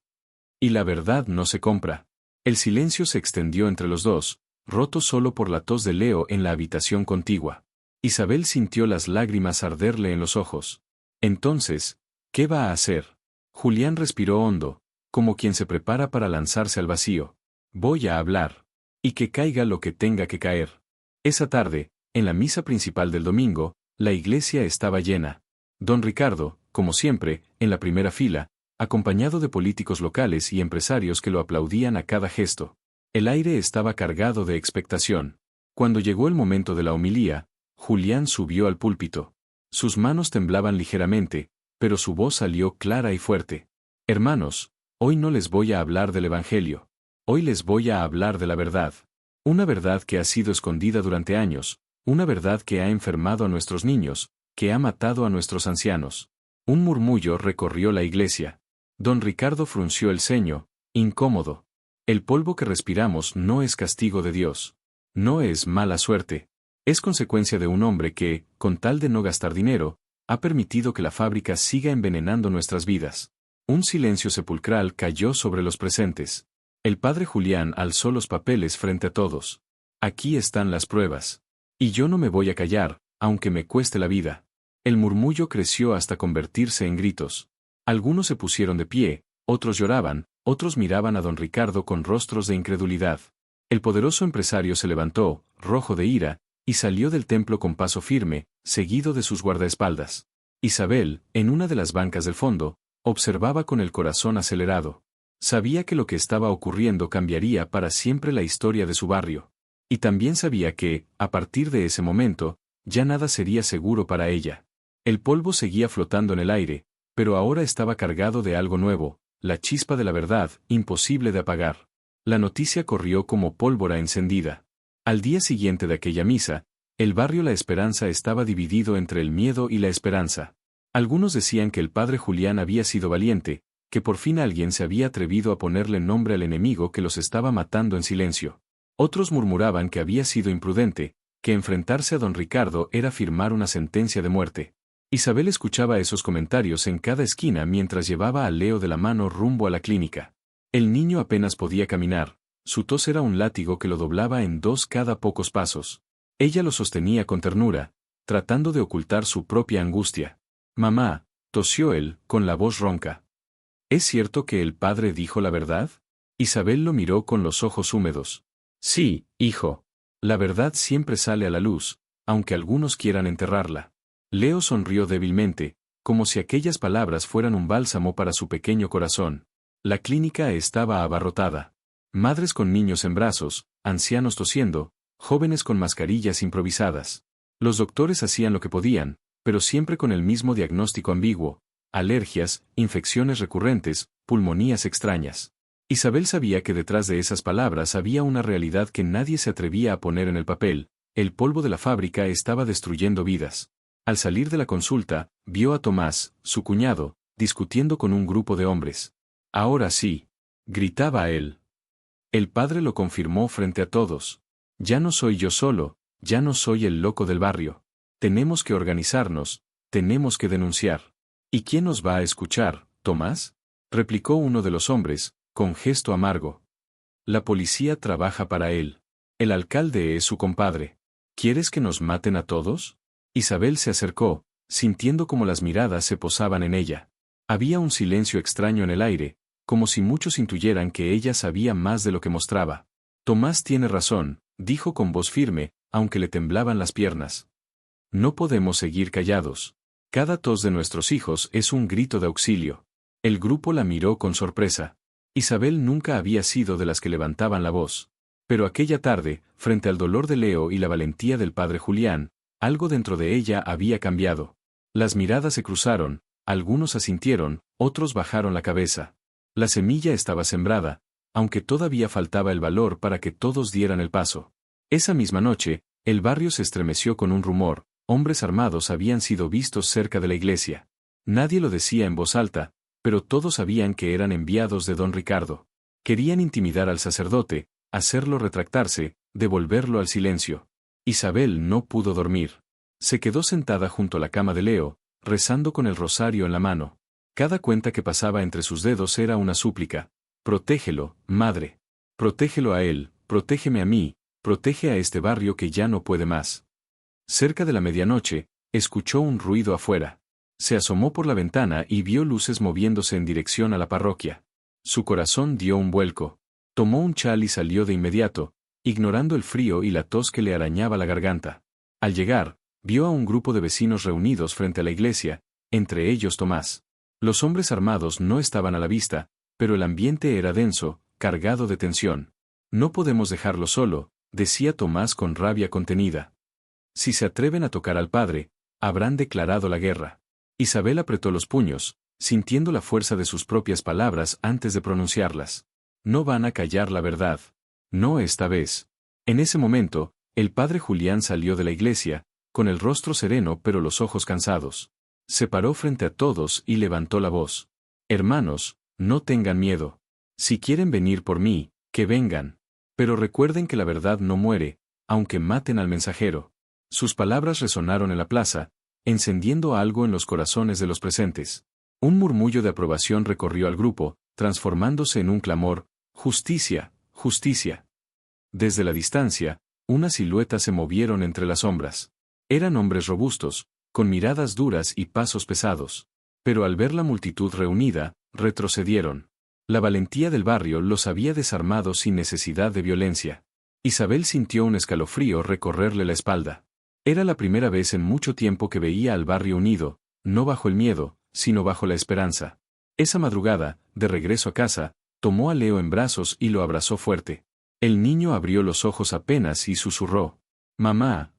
«Y la verdad no se compra». El silencio se extendió entre los dos, roto solo por la tos de Leo en la habitación contigua. Isabel sintió las lágrimas arderle en los ojos. Entonces, ¿qué va a hacer? Julián respiró hondo, como quien se prepara para lanzarse al vacío. «Voy a hablar. Y que caiga lo que tenga que caer». Esa tarde, en la misa principal del domingo, la iglesia estaba llena. Don Ricardo, como siempre, en la primera fila, acompañado de políticos locales y empresarios que lo aplaudían a cada gesto. El aire estaba cargado de expectación. Cuando llegó el momento de la homilía, Julián subió al púlpito. Sus manos temblaban ligeramente, pero su voz salió clara y fuerte. «Hermanos, hoy no les voy a hablar del Evangelio. Hoy les voy a hablar de la verdad. Una verdad que ha sido escondida durante años, una verdad que ha enfermado a nuestros niños, que ha matado a nuestros ancianos». Un murmullo recorrió la iglesia. Don Ricardo frunció el ceño, incómodo. «El polvo que respiramos no es castigo de Dios. No es mala suerte. Es consecuencia de un hombre que, con tal de no gastar dinero, ha permitido que la fábrica siga envenenando nuestras vidas». Un silencio sepulcral cayó sobre los presentes. El padre Julián alzó los papeles frente a todos. «Aquí están las pruebas. Y yo no me voy a callar, aunque me cueste la vida». El murmullo creció hasta convertirse en gritos. Algunos se pusieron de pie, otros lloraban, otros miraban a don Ricardo con rostros de incredulidad. El poderoso empresario se levantó, rojo de ira, y salió del templo con paso firme, seguido de sus guardaespaldas. Isabel, en una de las bancas del fondo, observaba con el corazón acelerado. Sabía que lo que estaba ocurriendo cambiaría para siempre la historia de su barrio. Y también sabía que, a partir de ese momento, ya nada sería seguro para ella. El polvo seguía flotando en el aire, pero ahora estaba cargado de algo nuevo, la chispa de la verdad, imposible de apagar. La noticia corrió como pólvora encendida. Al día siguiente de aquella misa, el barrio La Esperanza estaba dividido entre el miedo y la esperanza. Algunos decían que el padre Julián había sido valiente, que por fin alguien se había atrevido a ponerle nombre al enemigo que los estaba matando en silencio. Otros murmuraban que había sido imprudente, que enfrentarse a don Ricardo era firmar una sentencia de muerte. Isabel escuchaba esos comentarios en cada esquina mientras llevaba a Leo de la mano rumbo a la clínica. El niño apenas podía caminar, su tos era un látigo que lo doblaba en dos cada pocos pasos. Ella lo sostenía con ternura, tratando de ocultar su propia angustia. «Mamá», tosió él, con la voz ronca. «¿Es cierto que el padre dijo la verdad?» Isabel lo miró con los ojos húmedos. Sí, hijo. La verdad siempre sale a la luz, aunque algunos quieran enterrarla. Leo sonrió débilmente, como si aquellas palabras fueran un bálsamo para su pequeño corazón. La clínica estaba abarrotada. Madres con niños en brazos, ancianos tosiendo, jóvenes con mascarillas improvisadas. Los doctores hacían lo que podían, pero siempre con el mismo diagnóstico ambiguo: alergias, infecciones recurrentes, pulmonías extrañas. Isabel sabía que detrás de esas palabras había una realidad que nadie se atrevía a poner en el papel: el polvo de la fábrica estaba destruyendo vidas. Al salir de la consulta, vio a Tomás, su cuñado, discutiendo con un grupo de hombres. Ahora sí, gritaba él. El padre lo confirmó frente a todos. Ya no soy yo solo, ya no soy el loco del barrio. Tenemos que organizarnos, tenemos que denunciar. ¿Y quién nos va a escuchar, Tomás?, replicó uno de los hombres, con gesto amargo. La policía trabaja para él. El alcalde es su compadre. ¿Quieres que nos maten a todos? Isabel se acercó, sintiendo como las miradas se posaban en ella. Había un silencio extraño en el aire, como si muchos intuyeran que ella sabía más de lo que mostraba. Tomás tiene razón, dijo con voz firme, aunque le temblaban las piernas. No podemos seguir callados. Cada tos de nuestros hijos es un grito de auxilio. El grupo la miró con sorpresa. Isabel nunca había sido de las que levantaban la voz. Pero aquella tarde, frente al dolor de Leo y la valentía del padre Julián, algo dentro de ella había cambiado. Las miradas se cruzaron, algunos asintieron, otros bajaron la cabeza. La semilla estaba sembrada, aunque todavía faltaba el valor para que todos dieran el paso. Esa misma noche, el barrio se estremeció con un rumor: hombres armados habían sido vistos cerca de la iglesia. Nadie lo decía en voz alta, pero todos sabían que eran enviados de don Ricardo. Querían intimidar al sacerdote, hacerlo retractarse, devolverlo al silencio. Isabel no pudo dormir. Se quedó sentada junto a la cama de Leo, rezando con el rosario en la mano. Cada cuenta que pasaba entre sus dedos era una súplica: protégelo, madre. Protégelo a él, protégeme a mí, protege a este barrio que ya no puede más. Cerca de la medianoche, escuchó un ruido afuera. Se asomó por la ventana y vio luces moviéndose en dirección a la parroquia. Su corazón dio un vuelco. Tomó un chal y salió de inmediato, ignorando el frío y la tos que le arañaba la garganta. Al llegar, vio a un grupo de vecinos reunidos frente a la iglesia, entre ellos Tomás. Los hombres armados no estaban a la vista, pero el ambiente era denso, cargado de tensión. No podemos dejarlo solo, decía Tomás con rabia contenida. Si se atreven a tocar al padre, habrán declarado la guerra. Isabel apretó los puños, sintiendo la fuerza de sus propias palabras antes de pronunciarlas. No van a callar la verdad. No esta vez. En ese momento, el padre Julián salió de la iglesia, con el rostro sereno pero los ojos cansados. Se paró frente a todos y levantó la voz. Hermanos, no tengan miedo. Si quieren venir por mí, que vengan. Pero recuerden que la verdad no muere, aunque maten al mensajero. Sus palabras resonaron en la plaza, encendiendo algo en los corazones de los presentes. Un murmullo de aprobación recorrió al grupo, transformándose en un clamor: justicia, justicia. Desde la distancia, unas siluetas se movieron entre las sombras. Eran hombres robustos, con miradas duras y pasos pesados. Pero al ver la multitud reunida, retrocedieron. La valentía del barrio los había desarmado sin necesidad de violencia. Isabel sintió un escalofrío recorrerle la espalda. Era la primera vez en mucho tiempo que veía al barrio unido, no bajo el miedo, sino bajo la esperanza. Esa madrugada, de regreso a casa, tomó a Leo en brazos y lo abrazó fuerte. El niño abrió los ojos apenas y susurró: «Mamá,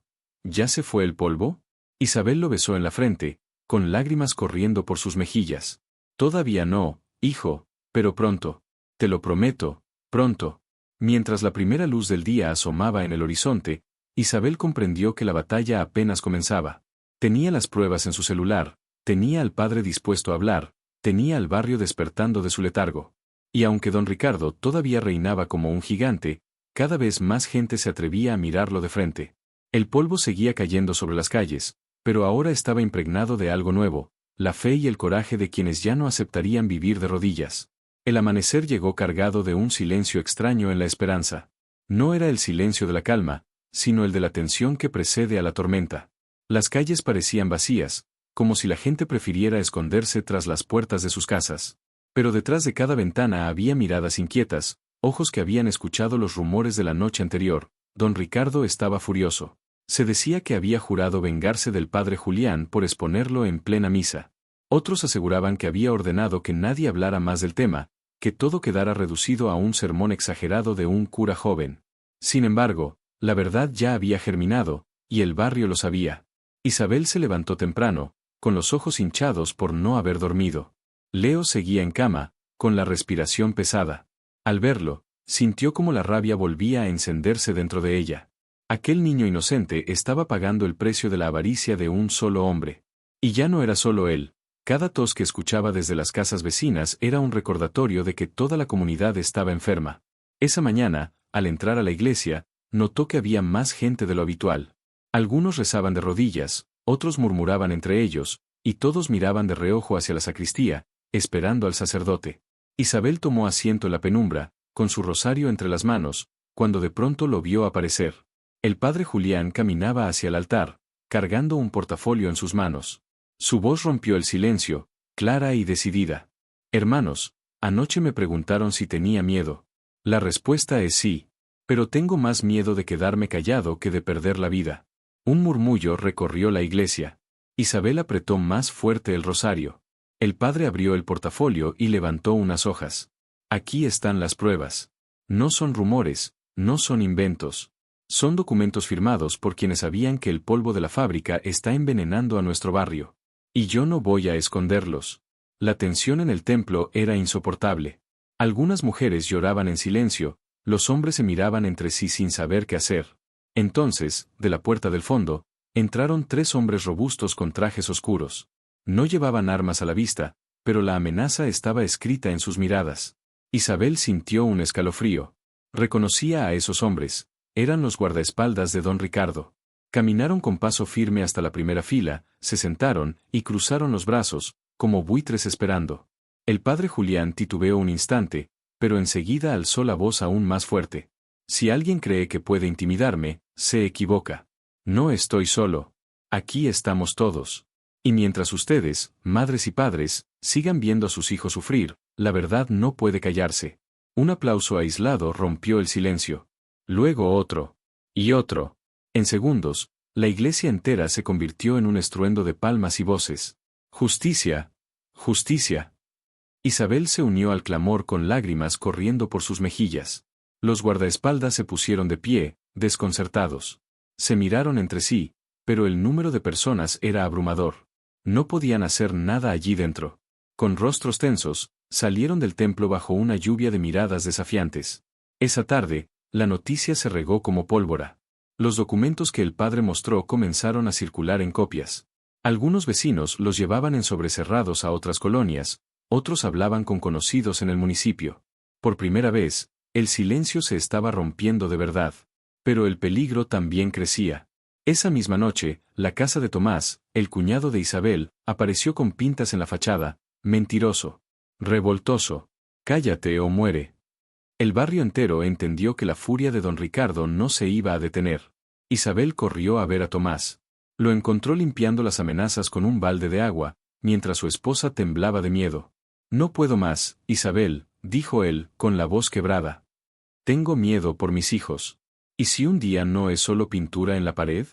¿ya se fue el polvo?». Isabel lo besó en la frente, con lágrimas corriendo por sus mejillas. «Todavía no, hijo, pero pronto. Te lo prometo, pronto». Mientras la primera luz del día asomaba en el horizonte, Isabel comprendió que la batalla apenas comenzaba. Tenía las pruebas en su celular, tenía al padre dispuesto a hablar, tenía al barrio despertando de su letargo. Y aunque don Ricardo todavía reinaba como un gigante, cada vez más gente se atrevía a mirarlo de frente. El polvo seguía cayendo sobre las calles, pero ahora estaba impregnado de algo nuevo: la fe y el coraje de quienes ya no aceptarían vivir de rodillas. El amanecer llegó cargado de un silencio extraño en la esperanza. No era el silencio de la calma, sino el de la tensión que precede a la tormenta. Las calles parecían vacías, como si la gente prefiriera esconderse tras las puertas de sus casas. Pero detrás de cada ventana había miradas inquietas, ojos que habían escuchado los rumores de la noche anterior. Don Ricardo estaba furioso. Se decía que había jurado vengarse del padre Julián por exponerlo en plena misa. Otros aseguraban que había ordenado que nadie hablara más del tema, que todo quedara reducido a un sermón exagerado de un cura joven. Sin embargo, la verdad ya había germinado, y el barrio lo sabía. Isabel se levantó temprano, con los ojos hinchados por no haber dormido. Leo seguía en cama, con la respiración pesada. Al verlo, sintió como la rabia volvía a encenderse dentro de ella. Aquel niño inocente estaba pagando el precio de la avaricia de un solo hombre. Y ya no era solo él. Cada tos que escuchaba desde las casas vecinas era un recordatorio de que toda la comunidad estaba enferma. Esa mañana, al entrar a la iglesia, notó que había más gente de lo habitual. Algunos rezaban de rodillas, otros murmuraban entre ellos, y todos miraban de reojo hacia la sacristía, esperando al sacerdote. Isabel tomó asiento en la penumbra, con su rosario entre las manos, cuando de pronto lo vio aparecer. El padre Julián caminaba hacia el altar, cargando un portafolio en sus manos. Su voz rompió el silencio, clara y decidida. Hermanos, anoche me preguntaron si tenía miedo. La respuesta es sí. Pero tengo más miedo de quedarme callado que de perder la vida. Un murmullo recorrió la iglesia. Isabel apretó más fuerte el rosario. El padre abrió el portafolio y levantó unas hojas. Aquí están las pruebas. No son rumores, no son inventos. Son documentos firmados por quienes sabían que el polvo de la fábrica está envenenando a nuestro barrio. Y yo no voy a esconderlos. La tensión en el templo era insoportable. Algunas mujeres lloraban en silencio, los hombres se miraban entre sí sin saber qué hacer. Entonces, de la puerta del fondo, entraron 3 hombres robustos con trajes oscuros. No llevaban armas a la vista, pero la amenaza estaba escrita en sus miradas. Isabel sintió un escalofrío. Reconocía a esos hombres. Eran los guardaespaldas de don Ricardo. Caminaron con paso firme hasta la primera fila, se sentaron y cruzaron los brazos, como buitres esperando. El padre Julián titubeó un instante, pero enseguida alzó la voz aún más fuerte. Si alguien cree que puede intimidarme, se equivoca. No estoy solo. Aquí estamos todos. Y mientras ustedes, madres y padres, sigan viendo a sus hijos sufrir, la verdad no puede callarse. Un aplauso aislado rompió el silencio. Luego otro. Y otro. En segundos, la iglesia entera se convirtió en un estruendo de palmas y voces. ¡Justicia! ¡Justicia! Isabel se unió al clamor con lágrimas corriendo por sus mejillas. Los guardaespaldas se pusieron de pie, desconcertados. Se miraron entre sí, pero el número de personas era abrumador. No podían hacer nada allí dentro. Con rostros tensos, salieron del templo bajo una lluvia de miradas desafiantes. Esa tarde, la noticia se regó como pólvora. Los documentos que el padre mostró comenzaron a circular en copias. Algunos vecinos los llevaban en sobrecerrados a otras colonias, otros hablaban con conocidos en el municipio. Por primera vez, el silencio se estaba rompiendo de verdad. Pero el peligro también crecía. Esa misma noche, la casa de Tomás, el cuñado de Isabel, apareció con pintas en la fachada: mentiroso, revoltoso, cállate o muere. El barrio entero entendió que la furia de don Ricardo no se iba a detener. Isabel corrió a ver a Tomás. Lo encontró limpiando las amenazas con un balde de agua, mientras su esposa temblaba de miedo. No puedo más, Isabel, dijo él, con la voz quebrada. Tengo miedo por mis hijos. ¿Y si un día no es solo pintura en la pared?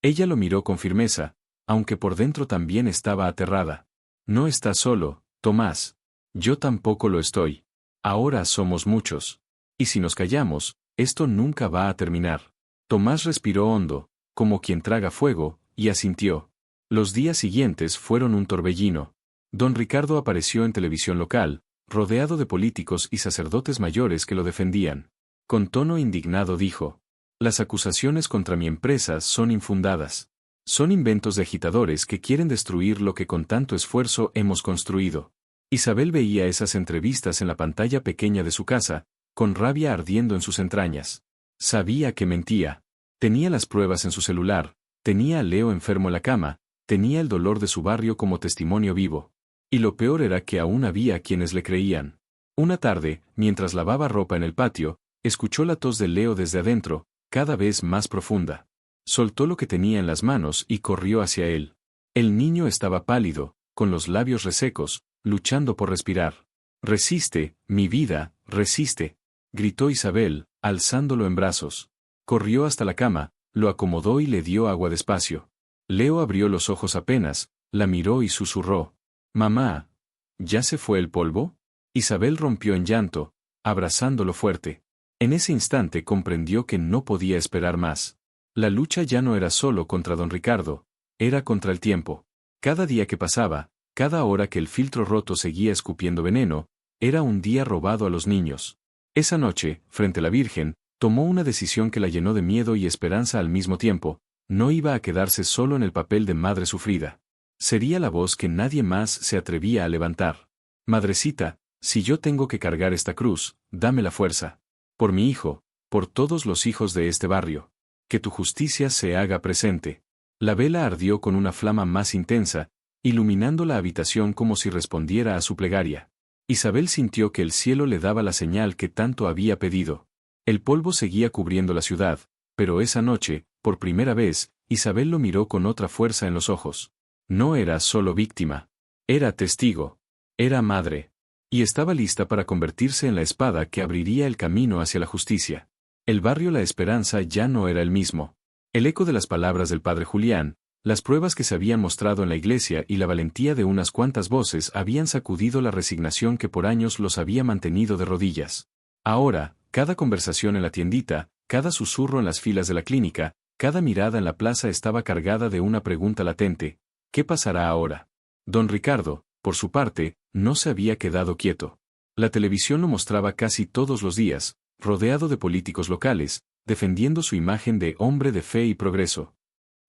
Ella lo miró con firmeza, aunque por dentro también estaba aterrada. No estás solo, Tomás. Yo tampoco lo estoy. Ahora somos muchos. Y si nos callamos, esto nunca va a terminar. Tomás respiró hondo, como quien traga fuego, y asintió. Los días siguientes fueron un torbellino. Don Ricardo apareció en televisión local, rodeado de políticos y sacerdotes mayores que lo defendían. Con tono indignado dijo: las acusaciones contra mi empresa son infundadas. Son inventos de agitadores que quieren destruir lo que con tanto esfuerzo hemos construido. Isabel veía esas entrevistas en la pantalla pequeña de su casa, con rabia ardiendo en sus entrañas. Sabía que mentía. Tenía las pruebas en su celular, tenía a Leo enfermo en la cama, tenía el dolor de su barrio como testimonio vivo. Y lo peor era que aún había quienes le creían. Una tarde, mientras lavaba ropa en el patio, escuchó la tos de Leo desde adentro, cada vez más profunda. Soltó lo que tenía en las manos y corrió hacia él. El niño estaba pálido, con los labios resecos, luchando por respirar. Resiste, mi vida, resiste. gritó Isabel, alzándolo en brazos. Corrió hasta la cama, lo acomodó y le dio agua despacio. Leo abrió los ojos apenas, la miró y susurró. «Mamá, ¿ya se fue el polvo?» Isabel rompió en llanto, abrazándolo fuerte. En ese instante comprendió que no podía esperar más. La lucha ya no era solo contra don Ricardo, era contra el tiempo. Cada día que pasaba, cada hora que el filtro roto seguía escupiendo veneno, era un día robado a los niños. Esa noche, frente a la Virgen, tomó una decisión que la llenó de miedo y esperanza al mismo tiempo. No iba a quedarse solo en el papel de madre sufrida. Sería la voz que nadie más se atrevía a levantar. Madrecita, si yo tengo que cargar esta cruz, dame la fuerza. Por mi hijo, por todos los hijos de este barrio. Que tu justicia se haga presente. La vela ardió con una flama más intensa, iluminando la habitación como si respondiera a su plegaria. Isabel sintió que el cielo le daba la señal que tanto había pedido. El polvo seguía cubriendo la ciudad, pero esa noche, por primera vez, Isabel lo miró con otra fuerza en los ojos. No era solo víctima. Era testigo. Era madre. Y estaba lista para convertirse en la espada que abriría el camino hacia la justicia. El barrio La Esperanza ya no era el mismo. El eco de las palabras del padre Julián, las pruebas que se habían mostrado en la iglesia y la valentía de unas cuantas voces habían sacudido la resignación que por años los había mantenido de rodillas. Ahora, cada conversación en la tiendita, cada susurro en las filas de la clínica, cada mirada en la plaza estaba cargada de una pregunta latente: ¿qué pasará ahora? Don Ricardo, por su parte, no se había quedado quieto. La televisión lo mostraba casi todos los días, rodeado de políticos locales, defendiendo su imagen de hombre de fe y progreso.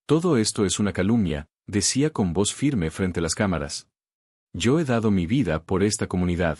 Todo esto es una calumnia, decía con voz firme frente a las cámaras. Yo he dado mi vida por esta comunidad.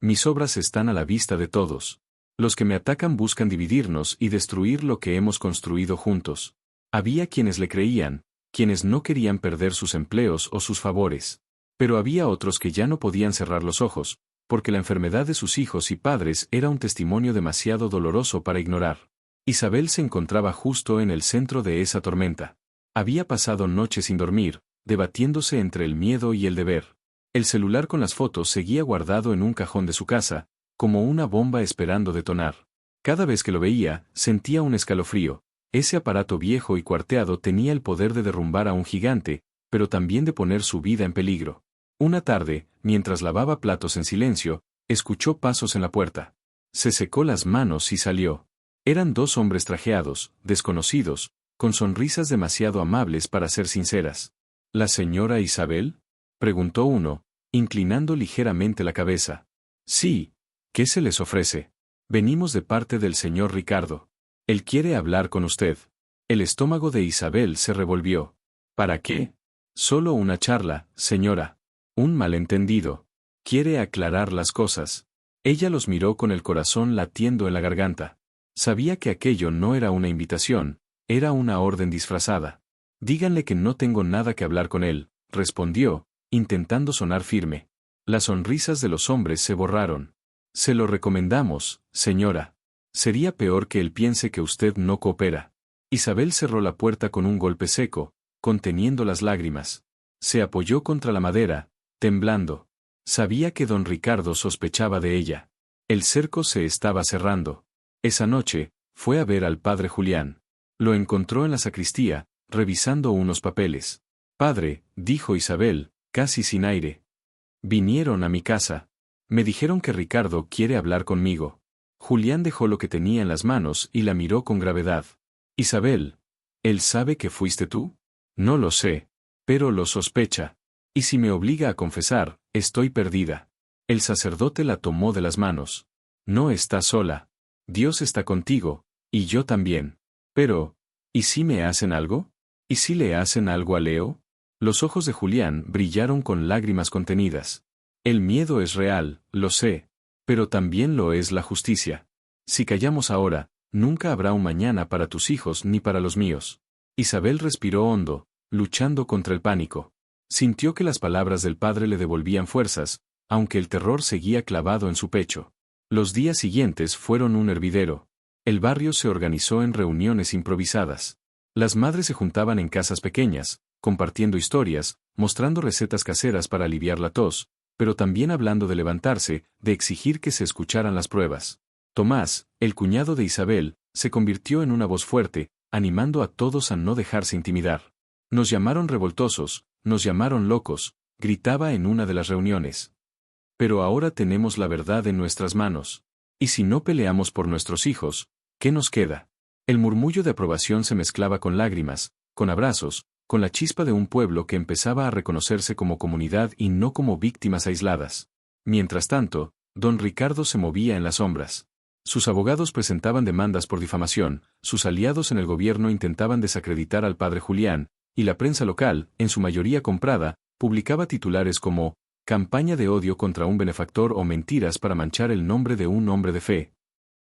Mis obras están a la vista de todos. Los que me atacan buscan dividirnos y destruir lo que hemos construido juntos. Había quienes le creían, quienes no querían perder sus empleos o sus favores. Pero había otros que ya no podían cerrar los ojos, porque la enfermedad de sus hijos y padres era un testimonio demasiado doloroso para ignorar. Isabel se encontraba justo en el centro de esa tormenta. Había pasado noches sin dormir, debatiéndose entre el miedo y el deber. El celular con las fotos seguía guardado en un cajón de su casa, como una bomba esperando detonar. Cada vez que lo veía, sentía un escalofrío. Ese aparato viejo y cuarteado tenía el poder de derrumbar a un gigante, pero también de poner su vida en peligro. Una tarde, mientras lavaba platos en silencio, escuchó pasos en la puerta. Se secó las manos y salió. Eran dos hombres trajeados, desconocidos, con sonrisas demasiado amables para ser sinceras. ¿La señora Isabel?, preguntó uno, inclinando ligeramente la cabeza. Sí. ¿Qué se les ofrece? Venimos de parte del señor Ricardo. Él quiere hablar con usted. El estómago de Isabel se revolvió. ¿Para qué? Solo una charla, señora. Un malentendido. Quiere aclarar las cosas. Ella los miró con el corazón latiendo en la garganta. Sabía que aquello no era una invitación, era una orden disfrazada. Díganle que no tengo nada que hablar con él, respondió, intentando sonar firme. Las sonrisas de los hombres se borraron. Se lo recomendamos, señora. Sería peor que él piense que usted no coopera. Isabel cerró la puerta con un golpe seco, conteniendo las lágrimas. Se apoyó contra la madera, temblando. Sabía que don Ricardo sospechaba de ella. El cerco se estaba cerrando. Esa noche, fue a ver al padre Julián. Lo encontró en la sacristía, revisando unos papeles. Padre, dijo Isabel, casi sin aire. Vinieron a mi casa. Me dijeron que Ricardo quiere hablar conmigo. Julián dejó lo que tenía en las manos y la miró con gravedad. Isabel, ¿él sabe que fuiste tú? No lo sé. Pero lo sospecha. Y si me obliga a confesar, estoy perdida. El sacerdote la tomó de las manos. No estás sola. Dios está contigo, y yo también. Pero, ¿y si me hacen algo? ¿Y si le hacen algo a Leo? Los ojos de Julián brillaron con lágrimas contenidas. El miedo es real, lo sé. Pero también lo es la justicia. Si callamos ahora, nunca habrá un mañana para tus hijos ni para los míos. Isabel respiró hondo, luchando contra el pánico. Sintió que las palabras del padre le devolvían fuerzas, aunque el terror seguía clavado en su pecho. Los días siguientes fueron un hervidero. El barrio se organizó en reuniones improvisadas. Las madres se juntaban en casas pequeñas, compartiendo historias, mostrando recetas caseras para aliviar la tos, pero también hablando de levantarse, de exigir que se escucharan las pruebas. Tomás, el cuñado de Isabel, se convirtió en una voz fuerte, animando a todos a no dejarse intimidar. Nos llamaron revoltosos, nos llamaron locos, gritaba en una de las reuniones. Pero ahora tenemos la verdad en nuestras manos. Y si no peleamos por nuestros hijos, ¿qué nos queda? El murmullo de aprobación se mezclaba con lágrimas, con abrazos, con la chispa de un pueblo que empezaba a reconocerse como comunidad y no como víctimas aisladas. Mientras tanto, don Ricardo se movía en las sombras. Sus abogados presentaban demandas por difamación, sus aliados en el gobierno intentaban desacreditar al padre Julián, y la prensa local, en su mayoría comprada, publicaba titulares como «Campaña de odio contra un benefactor» o «Mentiras para manchar el nombre de un hombre de fe».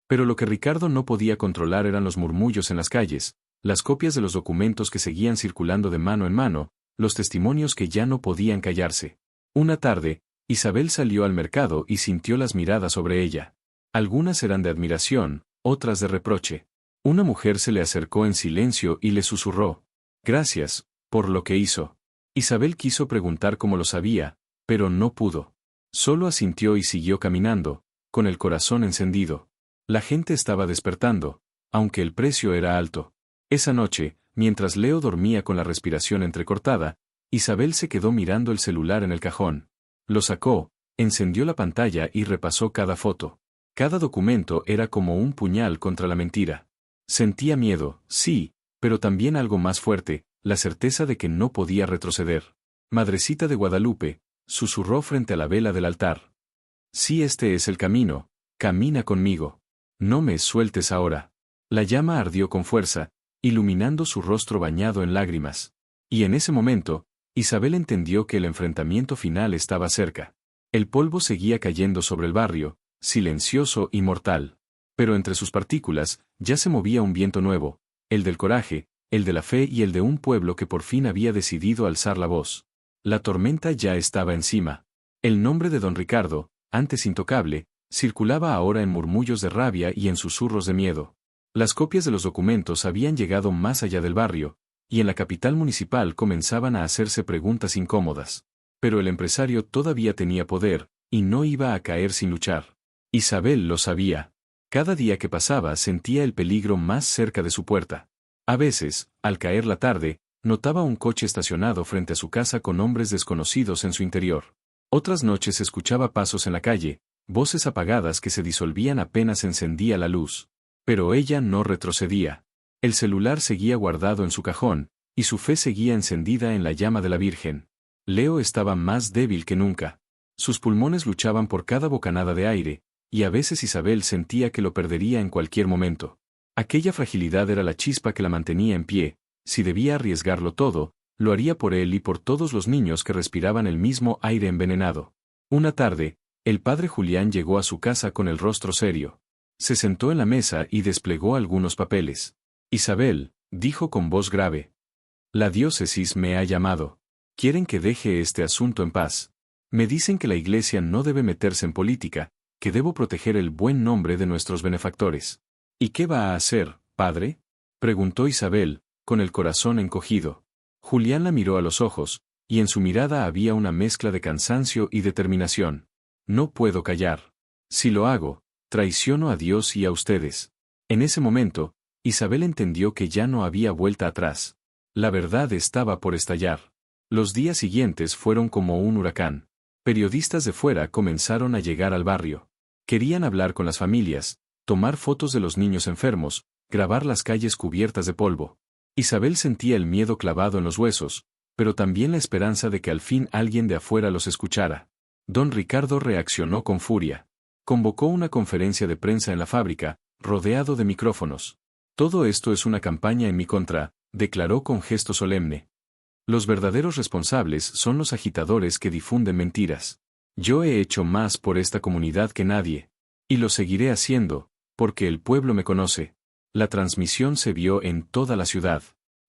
Pero lo que Ricardo no podía controlar eran los murmullos en las calles, las copias de los documentos que seguían circulando de mano en mano, los testimonios que ya no podían callarse. Una tarde, Isabel salió al mercado y sintió las miradas sobre ella. Algunas eran de admiración, otras de reproche. Una mujer se le acercó en silencio y le susurró: «Gracias, por lo que hizo». Isabel quiso preguntar cómo lo sabía, pero no pudo. Solo asintió y siguió caminando, con el corazón encendido. La gente estaba despertando, aunque el precio era alto. Esa noche, mientras Leo dormía con la respiración entrecortada, Isabel se quedó mirando el celular en el cajón. Lo sacó, encendió la pantalla y repasó cada foto. Cada documento era como un puñal contra la mentira. Sentía miedo, sí, pero también algo más fuerte, la certeza de que no podía retroceder. «Madrecita de Guadalupe», susurró frente a la vela del altar. «Si este es el camino, camina conmigo. No me sueltes ahora». La llama ardió con fuerza, iluminando su rostro bañado en lágrimas. Y en ese momento, Isabel entendió que el enfrentamiento final estaba cerca. El polvo seguía cayendo sobre el barrio, silencioso y mortal. Pero entre sus partículas, ya se movía un viento nuevo, el del coraje, el de la fe y el de un pueblo que por fin había decidido alzar la voz. La tormenta ya estaba encima. El nombre de don Ricardo, antes intocable, circulaba ahora en murmullos de rabia y en susurros de miedo. Las copias de los documentos habían llegado más allá del barrio, y en la capital municipal comenzaban a hacerse preguntas incómodas. Pero el empresario todavía tenía poder, y no iba a caer sin luchar. Isabel lo sabía. Cada día que pasaba sentía el peligro más cerca de su puerta. A veces, al caer la tarde, notaba un coche estacionado frente a su casa con hombres desconocidos en su interior. Otras noches escuchaba pasos en la calle, voces apagadas que se disolvían apenas encendía la luz. Pero ella no retrocedía. El celular seguía guardado en su cajón, y su fe seguía encendida en la llama de la Virgen. Leo estaba más débil que nunca. Sus pulmones luchaban por cada bocanada de aire, y a veces Isabel sentía que lo perdería en cualquier momento. Aquella fragilidad era la chispa que la mantenía en pie. Si debía arriesgarlo todo, lo haría por él y por todos los niños que respiraban el mismo aire envenenado. Una tarde, el padre Julián llegó a su casa con el rostro serio. Se sentó en la mesa y desplegó algunos papeles. «Isabel», dijo con voz grave, «la diócesis me ha llamado. Quieren que deje este asunto en paz. Me dicen que la Iglesia no debe meterse en política, que debo proteger el buen nombre de nuestros benefactores». «¿Y qué va a hacer, padre?», preguntó Isabel, con el corazón encogido. Julián la miró a los ojos, y en su mirada había una mezcla de cansancio y determinación. «No puedo callar. Si lo hago, traiciono a Dios y a ustedes». En ese momento, Isabel entendió que ya no había vuelta atrás. La verdad estaba por estallar. Los días siguientes fueron como un huracán. Periodistas de fuera comenzaron a llegar al barrio. Querían hablar con las familias, tomar fotos de los niños enfermos, grabar las calles cubiertas de polvo. Isabel sentía el miedo clavado en los huesos, pero también la esperanza de que al fin alguien de afuera los escuchara. Don Ricardo reaccionó con furia. Convocó una conferencia de prensa en la fábrica, rodeado de micrófonos. «Todo esto es una campaña en mi contra», declaró con gesto solemne. «Los verdaderos responsables son los agitadores que difunden mentiras. Yo he hecho más por esta comunidad que nadie. Y lo seguiré haciendo, porque el pueblo me conoce». La transmisión se vio en toda la ciudad.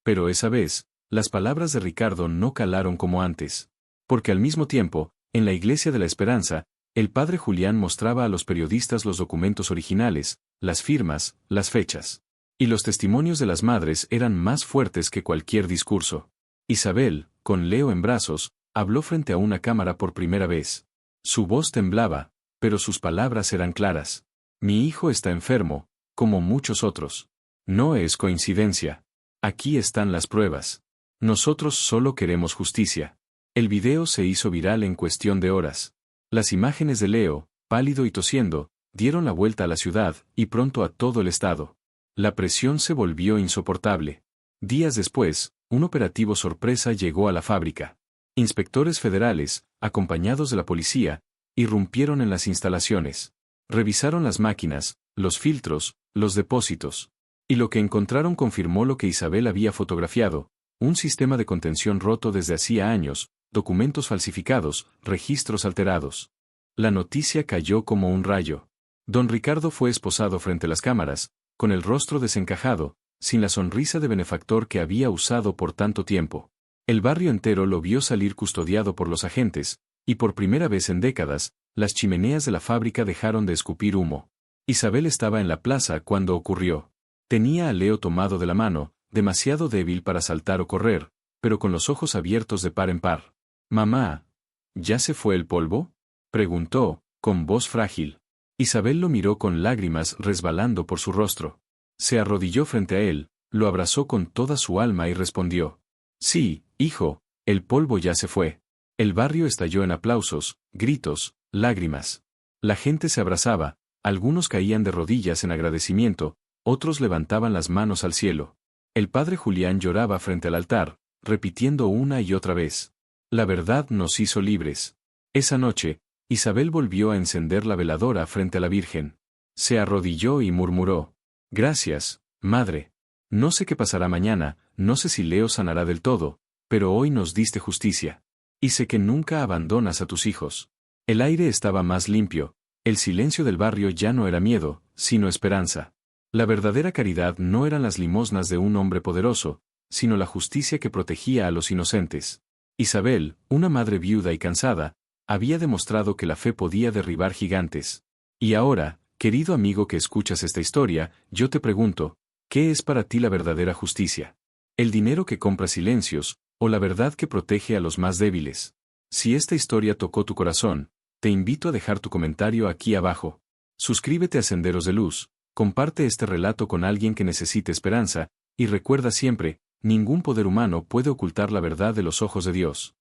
Pero esa vez, las palabras de Ricardo no calaron como antes. Porque al mismo tiempo, en la Iglesia de la Esperanza, el padre Julián mostraba a los periodistas los documentos originales, las firmas, las fechas. Y los testimonios de las madres eran más fuertes que cualquier discurso. Isabel, con Leo en brazos, habló frente a una cámara por primera vez. Su voz temblaba, pero sus palabras eran claras. Mi hijo está enfermo, como muchos otros. No es coincidencia. Aquí están las pruebas. Nosotros solo queremos justicia. El video se hizo viral en cuestión de horas. Las imágenes de Leo, pálido y tosiendo, dieron la vuelta a la ciudad y pronto a todo el estado. La presión se volvió insoportable. Días después, un operativo sorpresa llegó a la fábrica. Inspectores federales, acompañados de la policía, irrumpieron en las instalaciones. Revisaron las máquinas, los filtros, los depósitos. Y lo que encontraron confirmó lo que Isabel había fotografiado: un sistema de contención roto desde hacía años, documentos falsificados, registros alterados. La noticia cayó como un rayo. Don Ricardo fue esposado frente a las cámaras, con el rostro desencajado, sin la sonrisa de benefactor que había usado por tanto tiempo. El barrio entero lo vio salir custodiado por los agentes, y por primera vez en décadas, las chimeneas de la fábrica dejaron de escupir humo. Isabel estaba en la plaza cuando ocurrió. Tenía a Leo tomado de la mano, demasiado débil para saltar o correr, pero con los ojos abiertos de par en par. «Mamá, ¿ya se fue el polvo?», preguntó, con voz frágil. Isabel lo miró con lágrimas resbalando por su rostro. Se arrodilló frente a él, lo abrazó con toda su alma y respondió: «Sí, hijo, el polvo ya se fue». El barrio estalló en aplausos, gritos, lágrimas. La gente se abrazaba, algunos caían de rodillas en agradecimiento, otros levantaban las manos al cielo. El padre Julián lloraba frente al altar, repitiendo una y otra vez: «La verdad nos hizo libres». Esa noche, Isabel volvió a encender la veladora frente a la Virgen. Se arrodilló y murmuró: «Gracias, madre. No sé qué pasará mañana, no sé si Leo sanará del todo, pero hoy nos diste justicia. Y sé que nunca abandonas a tus hijos». El aire estaba más limpio, el silencio del barrio ya no era miedo, sino esperanza. La verdadera caridad no eran las limosnas de un hombre poderoso, sino la justicia que protegía a los inocentes. Isabel, una madre viuda y cansada, había demostrado que la fe podía derribar gigantes. Y ahora, querido amigo que escuchas esta historia, yo te pregunto, ¿qué es para ti la verdadera justicia? ¿El dinero que compra silencios, o la verdad que protege a los más débiles? Si esta historia tocó tu corazón, te invito a dejar tu comentario aquí abajo. Suscríbete a Senderos de Luz, comparte este relato con alguien que necesite esperanza, y recuerda siempre, ningún poder humano puede ocultar la verdad de los ojos de Dios.